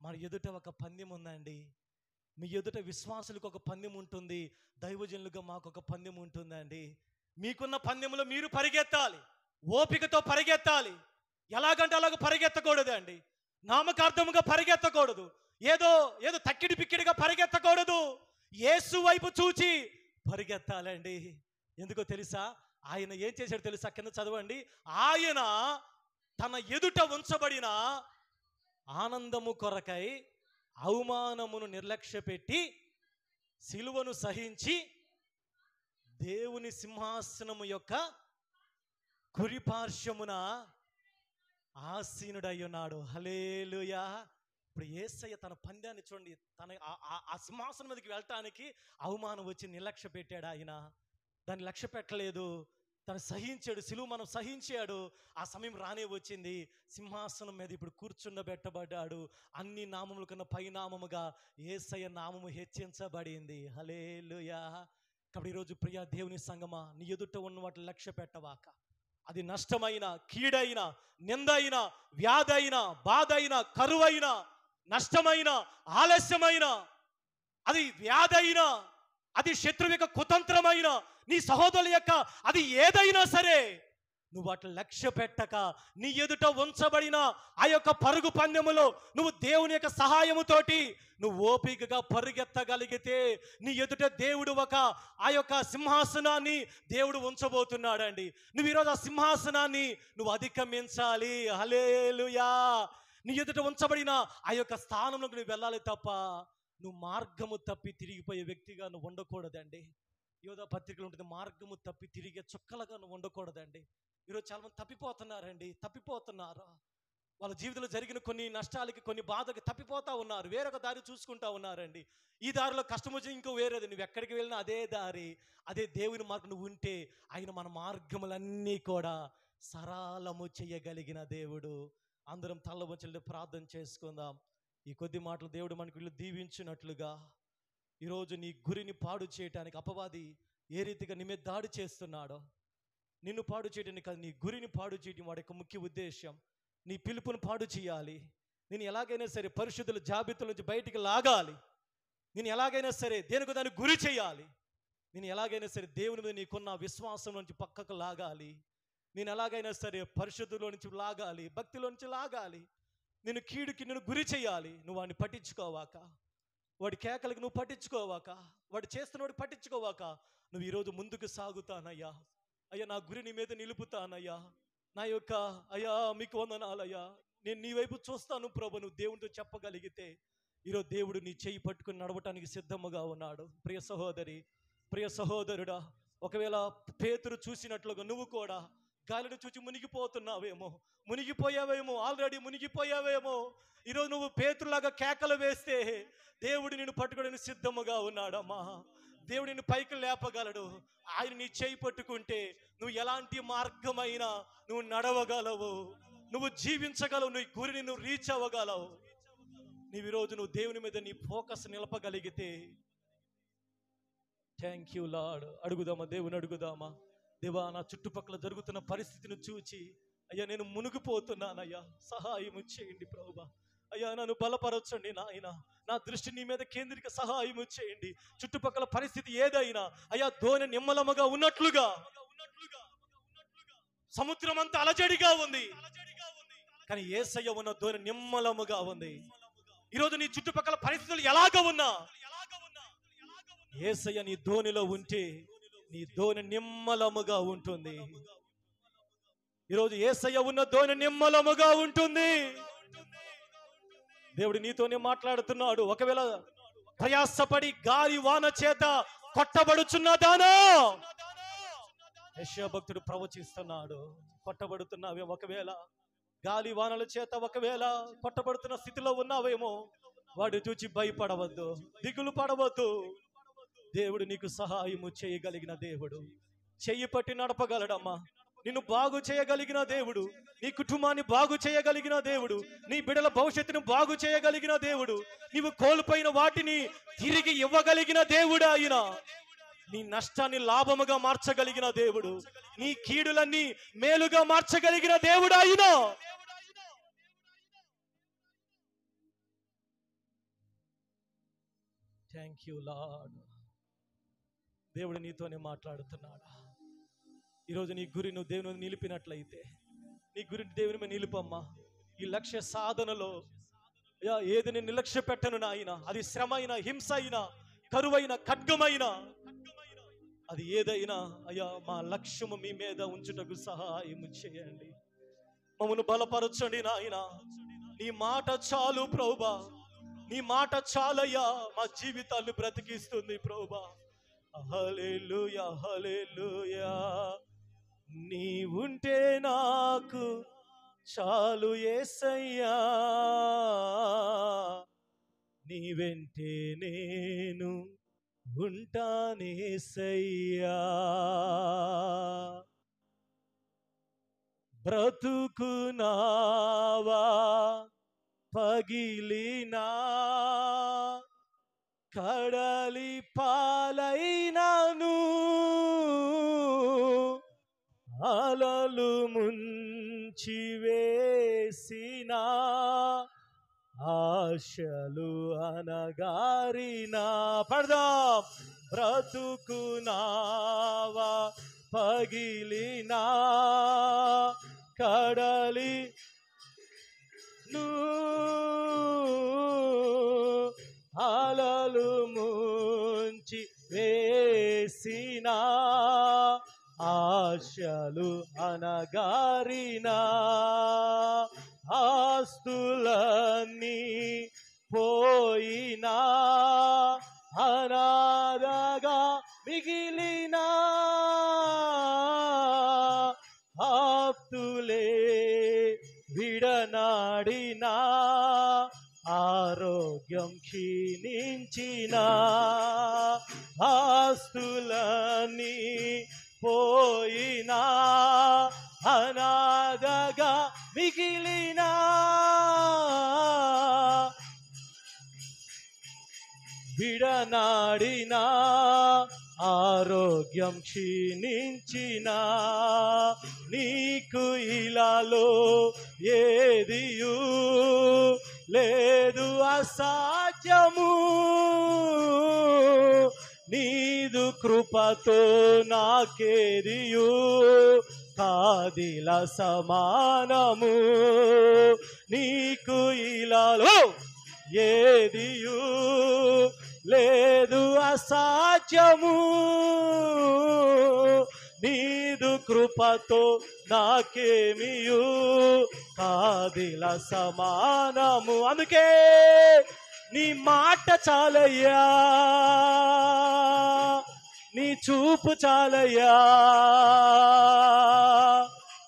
మన ఎదుట ఒక పందెం ఉందండి. మీ ఎదుట విశ్వాసులకు ఒక పందెం ఉంటుంది, దైవజనులుగా మాకు ఒక పందెం ఉంటుందండి. మీకున్న పందెములో మీరు పరిగెత్తాలి, ఓపికతో పరిగెత్తాలి. ఎలాగంటే అలాగ పరిగెత్తకూడదు అండి, నామకార్థముగా పరిగెత్తకూడదు, ఏదో తక్కిడి పిక్కిడిగా పరిగెత్తకూడదు. యేసు వైపు చూచి పరిగెత్తాలండి. ఎందుకో తెలుసా? ఆయన ఏం చేశాడు తెలుసా? కింద చదవండి. ఆయన తన ఎదుట ఉంచబడిన ఆనందము కొరకై అవమానమును నిర్లక్ష్య పెట్టి సిలువను సహించి దేవుని సింహాసనము యొక్క కుడిపార్శ్వమున ఆసీనుడై ఉన్నాడు. హల్లెలూయా. ఇప్పుడు యేసయ్య తన పందాన్ని చూడండి, తన ఆ సింహాసనం మీదకి వెళ్ళటానికి అవమానం వచ్చి నిర్లక్ష్య పెట్టాడు. ఆయన దాన్ని లక్ష్య పెట్టలేదు. తను సహించాడు, సిలువ మనం సహించాడు. ఆ సమయం రానే వచ్చింది. సింహాసనం మీద ఇప్పుడు కూర్చుండబెట్టబడ్డాడు. అన్ని నామముల కన్నా పై నామముగా యేసయ్య నామము హెచ్చించబడింది. హల్లెలూయా. కాబట్టి ఈరోజు ప్రియ దేవుని సంగమా, నీ ఎదుట ఉన్న వాటిని లక్ష్య పెట్టవాక. అది నష్టమైన, కీడైన, నిందైన, వ్యాధైన, బాధైన, కరువైన, నష్టమైన, ఆలస్యమైన, అది వ్యాధైన, అది శత్రువు యొక్క కుతంత్రమైన, నీ సహోదరుల యొక్క అది ఏదైనా సరే, నువ్వు వాటిని లక్ష్య పెట్టక నీ ఎదుట ఉంచబడిన ఆ యొక్క పరుగు పందెములో నువ్వు దేవుని యొక్క సహాయముతోటి నువ్వు ఓపికగా పరుగెత్తగలిగితే నీ ఎదుట దేవుడు ఆ యొక్క సింహాసనాన్ని దేవుడు ఉంచబోతున్నాడండి. నువ్వు ఈరోజు ఆ సింహాసనాన్ని నువ్వు అధిగమించాలి. హల్లెలూయా. నీ ఎదుట ఉంచబడిన ఆ యొక్క స్థానంలోకి నువ్వు వెళ్ళాలి తప్ప నువ్వు మార్గము తప్పి తిరిగిపోయే వ్యక్తిగా నువ్వు ఉండకూడదండి. యోధా పత్రికలు ఉంటుంది, మార్గము తప్పి తిరిగే చుక్కలుగా నువ్వు ఉండకూడదండి. ఈరోజు చాలా మంది తప్పిపోతున్నారండి, తప్పిపోతున్నారు. వాళ్ళ జీవితంలో జరిగిన కొన్ని నష్టాలకి, కొన్ని బాధకి తప్పిపోతా ఉన్నారు, వేరొక దారి చూసుకుంటా ఉన్నారండి. ఈ దారిలో కష్టం వచ్చి ఇంకో వేరేది, నువ్వు ఎక్కడికి వెళ్ళినా అదే దారి, అదే దేవుని మార్గం. నువ్వు ఉంటే ఆయన మన మార్గములన్నీ కూడా సరళము చేయగలిగిన దేవుడు. అందరం తల్ల వంచలు ప్రార్థన చేసుకుందాం. ఈ కొద్ది మాటలు దేవుడు మనకు వీళ్ళు దీవించినట్లుగా, ఈరోజు నీ గురిని పాడు చేయటానికి అపవాది ఏ రీతిగా నీ మీద దాడి చేస్తున్నాడో, నిన్ను పాడు చేయడానికి కాదు, నీ గురిని పాడు చేయడం వాడి యొక్క ముఖ్య ఉద్దేశం. నీ పిలుపుని పాడు చేయాలి. నేను ఎలాగైనా సరే పరిశుద్ధుల జాబితా నుంచి బయటికి లాగాలి. నేను ఎలాగైనా సరే దేనికి దాన్ని గురి చేయాలి. నేను ఎలాగైనా సరే దేవుని మీద నీకున్న విశ్వాసం నుంచి పక్కకు లాగాలి. నేను ఎలాగైనా సరే పరిశుద్ధులో నుంచి లాగాలి, భక్తిలో నుంచి లాగాలి. నేను కీడుకి నేను గురి చేయాలి. నువ్వు వాడిని పట్టించుకోవాక, వాడి కేకలకి నువ్వు పట్టించుకోవాక, వాడు చేస్తున్నవాడు పట్టించుకోవాక, నువ్వు ఈరోజు ముందుకు సాగుతానయ్యా. అయ్యా నా గురి నీ మీద నిలుపుతానయ్యా. నా యొక్క అయ్యా మీకు వందనాలయ్యా, నేను నీ వైపు చూస్తాను ప్రభు. నువ్వు దేవునితో చెప్పగలిగితే ఈరోజు దేవుడు నీ చేయి పట్టుకుని నడవటానికి సిద్ధముగా ఉన్నాడు. ప్రియ సహోదరి, ప్రియ సహోదరుడా, ఒకవేళ పేతురు చూసినట్లుగా నువ్వు కూడా గాలిని చూచి మునిగిపోతున్నావేమో, మునిగిపోయావేమో, ఆల్రెడీ మునిగిపోయావేమో. ఈరోజు నువ్వు పేతురులాగా కేకలు వేస్తే దేవుడు నిన్ను పట్టుకోవడానికి సిద్ధముగా ఉన్నాడమ్మా. దేవుడు నిన్ను పైకి లేపగలడు. ఆయన నీ చేయి పట్టుకుంటే నువ్వు ఎలాంటి మార్గమైనా నువ్వు నడవగలవు, నువ్వు జీవించగలవు, నీ గురిని నువ్వు రీచ్ అవ్వగలవు. నీవు ఈరోజు నువ్వు దేవుని మీద నీ ఫోకస్ నిలపగలిగితే, థ్యాంక్ యూ లార్డ్. అడుగుదామా, దేవుని అడుగుదామా. దేవా, నా చుట్టుపక్కల జరుగుతున్న పరిస్థితిని చూచి అయ్యా నేను మునిగిపోతున్నానయ్యా, సహాయం చేయండి ప్రభువా. అయ్యా నన్ను బలపరచండి నాయన, నా దృష్టి నీ మీద కేంద్రీక సహాయం చేయండి. చుట్టుపక్కల పరిస్థితి ఏదైనా అయ్యా దోణి నిమ్మలముగా ఉన్నట్లుగా, సముద్రం అంతా అలజడిగా ఉంది, కానీ యేసయ్య ఉన్న దోణి నిమ్మలముగా ఉంది. ఈరోజు నీ చుట్టుపక్కల పరిస్థితులు ఎలాగ ఉన్నా యేసయ్య నీ దోణిలో ఉంటే నీ దోణి నిమ్మలముగా ఉంటుంది. ఈరోజు యేసయ్య ఉన్న దోణి నిమ్మలముగా ఉంటుంది. దేవుడు నీతోనే మాట్లాడుతున్నాడు. ఒకవేళ ప్రయాసపడి గాలి వాన చేత కొట్టబడుచున్నదానా, యెషయా భక్తుడు ప్రవచిస్తున్నాడు. కొట్టబడుతున్నావే, ఒకవేళ గాలి వానల చేత ఒకవేళ కొట్టబడుతున్న స్థితిలో ఉన్నావేమో, వాడు చూచి భయపడవద్దు, దిగులు పడవద్దు. దేవుడు నీకు సహాయము చేయగలిగిన దేవుడు, చెయ్యి పట్టి నడపగలడమ్మా. నిన్ను బాగు చేయగలిగిన దేవుడు, నీ కుటుంబాన్ని బాగు చేయగలిగిన దేవుడు, నీ బిడ్డల భవిష్యత్తును బాగు చేయగలిగిన దేవుడు, నీవు కోల్పోయిన వాటిని తిరిగి ఇవ్వగలిగిన దేవుడు ఆయన. నీ నష్టాన్ని లాభముగా మార్చగలిగిన దేవుడు, నీ కీడులన్నీ మేలుగా మార్చగలిగిన దేవుడు ఆయన. Thank you lord. దేవుడు నీతోనే మాట్లాడుతున్నాడా. ఈరోజు నీ గురి నువ్వు దేవుని నిలిపినట్లయితే, నీ గురి దేవుని మీద నిలుపమ్మా. ఈ లక్ష్య సాధనలో ఏది నేను నిర్లక్ష్య పెట్టను నాయన, అది శ్రమ అయినా, హింస అయినా, కరువైన, ఖడ్గమైన, అది ఏదైనా అయ్యా మా లక్ష్యము మీ మీద ఉంచుటకు సహాయం చేయండి. మమ్మల్ని బలపరచండి నాయన. నీ మాట చాలు ప్రభువా, నీ మాట చాలయ్యా, మా జీవితాన్ని బ్రతికిస్తుంది ప్రభువా. హల్లెలూయా, హల్లెలూయా. నీవుంటే నాకు చాలు యేసయ్యా, నీ వెంటే నేను ఉంటానేసయ్యా. బ్రతుకునావా పగిలినా కడలి పాలైనను అలలు ముంచి వేసినా ఆశలు అనగారినా పడదాం. బ్రతుకునావా పగిలినా కడలి అలలు ముంచి వేసినా ఆశలు అనగారినా ఆస్తులన్నీ పోయినా అనాథగా మిగిలినా ఆప్తులే విడనాడినా ఆరోగ్యం క్షీణించిన ఆస్తులన్నీ పోయినా అనాథగా మిగిలినా విడనాడినా ఆరోగ్యం క్షీణించిన నీకు ఇలాలో ఏదియు లేదు అసాధ్యము నీదు కృపతో నాకేదియు కాదిల సమానము నీకు ఇలాలో ఏదియు లేదు అసాధ్యము నీదు కృపతో నాకేమియు కాదిల సమానము. అందుకే నీ మాట చాలయ్యా, నీ చూపు చాలయ్యా,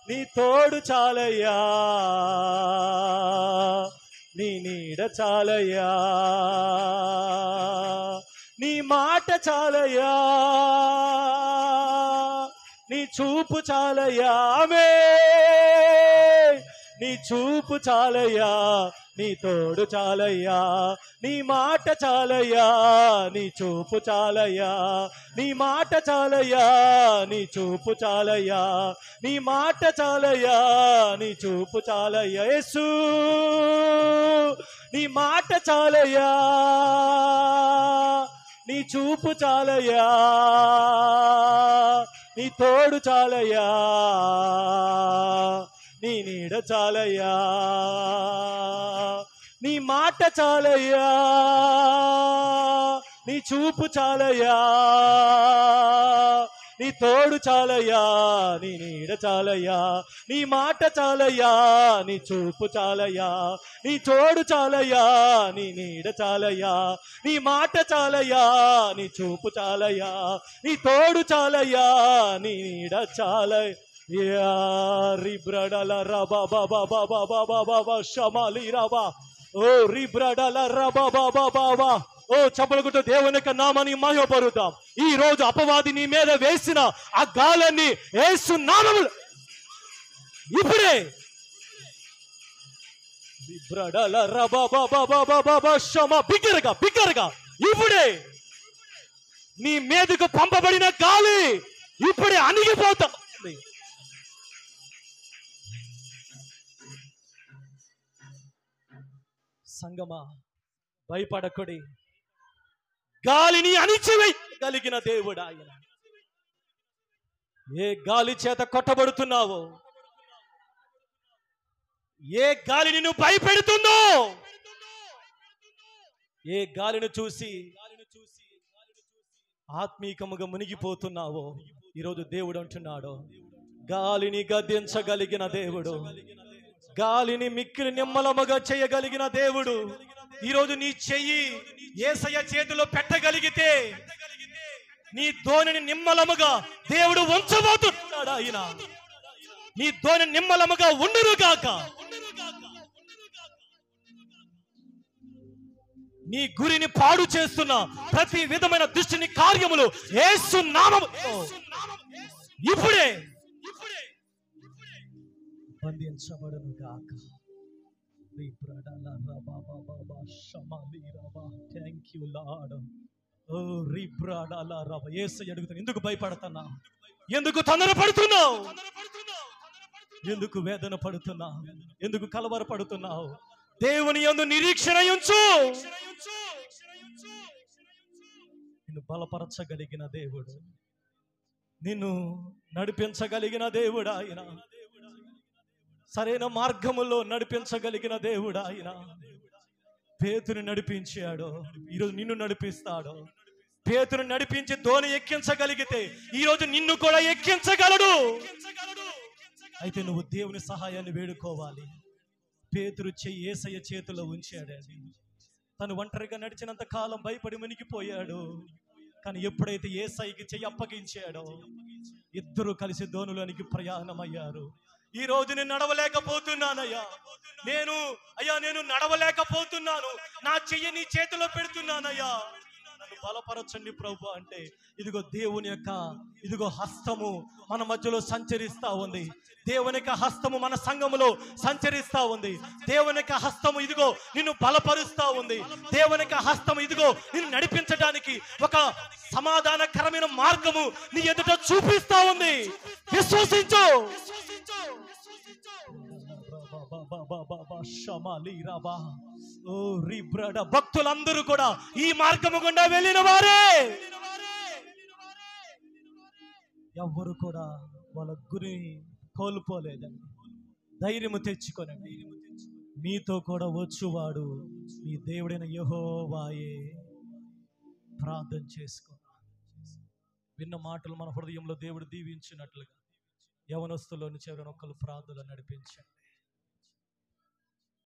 నీ తోడు చాలయ్యా, నీ నీడ చాలయ్యా, నీ మాట చాలయ్యా, నీ చూపు చాలయ్యా, ఆమేన్. నీ చూపు చాలయ్యా, నీ తోడు చాలయ్యా, నీ మాట చాలయ్యా, నీ చూపు చాలయ్యా, నీ మాట చాలయ్యా, నీ చూపు చాలయ్యా, నీ మాట చాలయ్యా, నీ చూపు చాలయ్యా. యేసు నీ మాట చాలయ్యా, నీ చూపు చాలయ్యా, నీ తోడు చాలయ్యా, నీ నీడ చాలయ్యా, నీ మాట చాలయ్యా, నీ చూపు చాలయ్యా, నీ తోడు చాలయ్యా, నీ నీడ చాలయ్యా, నీ మాట చాలయ్యా, నీ చూపు చాలయ్యా, నీ తోడు చాలయ్యా, నీ నీడ చాలయ్యా, నీ మాట చాలయ్యా, నీ చూపు చాలయ్యా, నీ తోడు చాలయ్యా, నీ నీడ చాలయ్యా. రిబ్రడల రబా బాబా బాబా బాబా బాబా షమాలి రబా ఓ రిబ్రడల రబా బాబా బాబా. ఓ చప్పలకుట దేవుని యొక్క నామాన్ని మహిమపరుద్దాం. ఈ రోజు అపవాది నీ మీద వేసిన ఆ గాలన్నీ యేసు నామములో ఇప్పుడే రిబ్రడల రబా బాబా బాబా బాబా షమా బిగ్గరగా బిగ్గరగా ఇప్పుడే నీ మీదకు పంపబడిన గాలి ఇప్పుడే అణిగిపోతా. సంగమా భయపడకుడి, గాలిని అణిచివేయగలిగిన దేవుడు ఆయన. ఏ గాలి చేత కొట్టబడుతున్నావో, ఏ గాలి నిన్ను భయపెడుతుందో, ఏ గాలిని చూసి ఆత్మీకముగా మునిగిపోతున్నావో, ఈరోజు దేవుడు అంటున్నాడు గాలిని గద్దించగలిగిన దేవుడు, గాలిని మిక్కిలి నిమ్మలముగా చేయగలిగిన దేవుడు. ఈరోజు నీ చెయ్యి యేసయ్య చేతిలో పెట్టగలిగితే నీ ధోనిని నిమ్మలముగా దేవుడు ఉంచబోతున్నాడు. ఆయన నీ ధోని నిమ్మలముగా ఉండునుగాక. నీ గురిని పాడు చేస్తున్న ప్రతి విధమైన దుష్టుని కార్యములు యేసు నామములో ఇప్పుడే బంధించబడును గాక. Thank you Lord. ఓ రిబ్రాడాలా రవ. యేసయ్య అడుగుతాను, ఎందుకు భయపడుతున్నావు? ఎందుకు తొందరపడుతున్నావు? ఎందుకు వేదన పడుతున్నావు? ఎందుకు కలవరపడుతున్నావు? దేవుని యందు నిరీక్షణ ఉంచు. నిన్ను బలపరచగలిగిన దేవుడు, నిన్ను నడిపించగలిగిన దేవుడు ఆయన. సరైన మార్గములో నడిపించగలిగిన దేవుడు ఆయన. పేతుని నడిపించాడు, ఈరోజు నిన్ను నడిపిస్తాడు. పేతుని నడిపించి దోణి ఎక్కించగలిగితే ఈరోజు నిన్ను కూడా ఎక్కించగలడు. అయితే నువ్వు దేవుని సహాయాన్ని వేడుకోవాలి. పేతురు చెయ్యి యేసయ్య చేతిలో ఉంచాడండి. తను ఒంటరిగా నడిచినంత కాలం భయపడి మునిగిపోయాడు. కానీ ఎప్పుడైతే యేసయ్యకి చెయ్యి అప్పగించాడో ఇద్దరు కలిసి దోణిలోనికి ప్రయాణమయ్యారు. ఈ రోజు నేను నడవలేకపోతున్నానయ్యా, నేను నడవలేకపోతున్నాను, నా చెయ్యి నీ చేతిలో పెడుతున్నానయ్యా, నన్ను బలపరచండి ప్రభు అంటే, ఇదిగో దేవుని యొక్క ఇదిగో హస్తము మన మధ్యలో సంచరిస్తా ఉంది. దేవుని యొక్క హస్తము మన సంఘములో సంచరిస్తా ఉంది. దేవుని యొక్క హస్తము ఇదిగో నిన్ను బలపరుస్తా ఉంది. దేవుని యొక్క హస్తము ఇదిగో నిన్ను నడిపించడానికి ఒక సమాధానకరమైన మార్గము నీ ఎదుట చూపిస్తా ఉంది. విశ్వసించు. భక్తులందరూ కూడా ఈ మార్గము గుండా వెళ్ళిన వారే. ఎవ్వరు కూడా వాళ్ళ గురి కోల్పోలేదండి. ధైర్యము తెచ్చుకోనండి. మీతో కూడా వచ్చువాడు మీ దేవుడైన యెహోవాయే. ప్రార్థన చేసుకో. విన్న మాటలు మన హృదయంలో దేవుడు దీవించినట్లుగా యవనస్తులోని చివరిన ఒక్కరు ప్రార్థన నడిపించండి.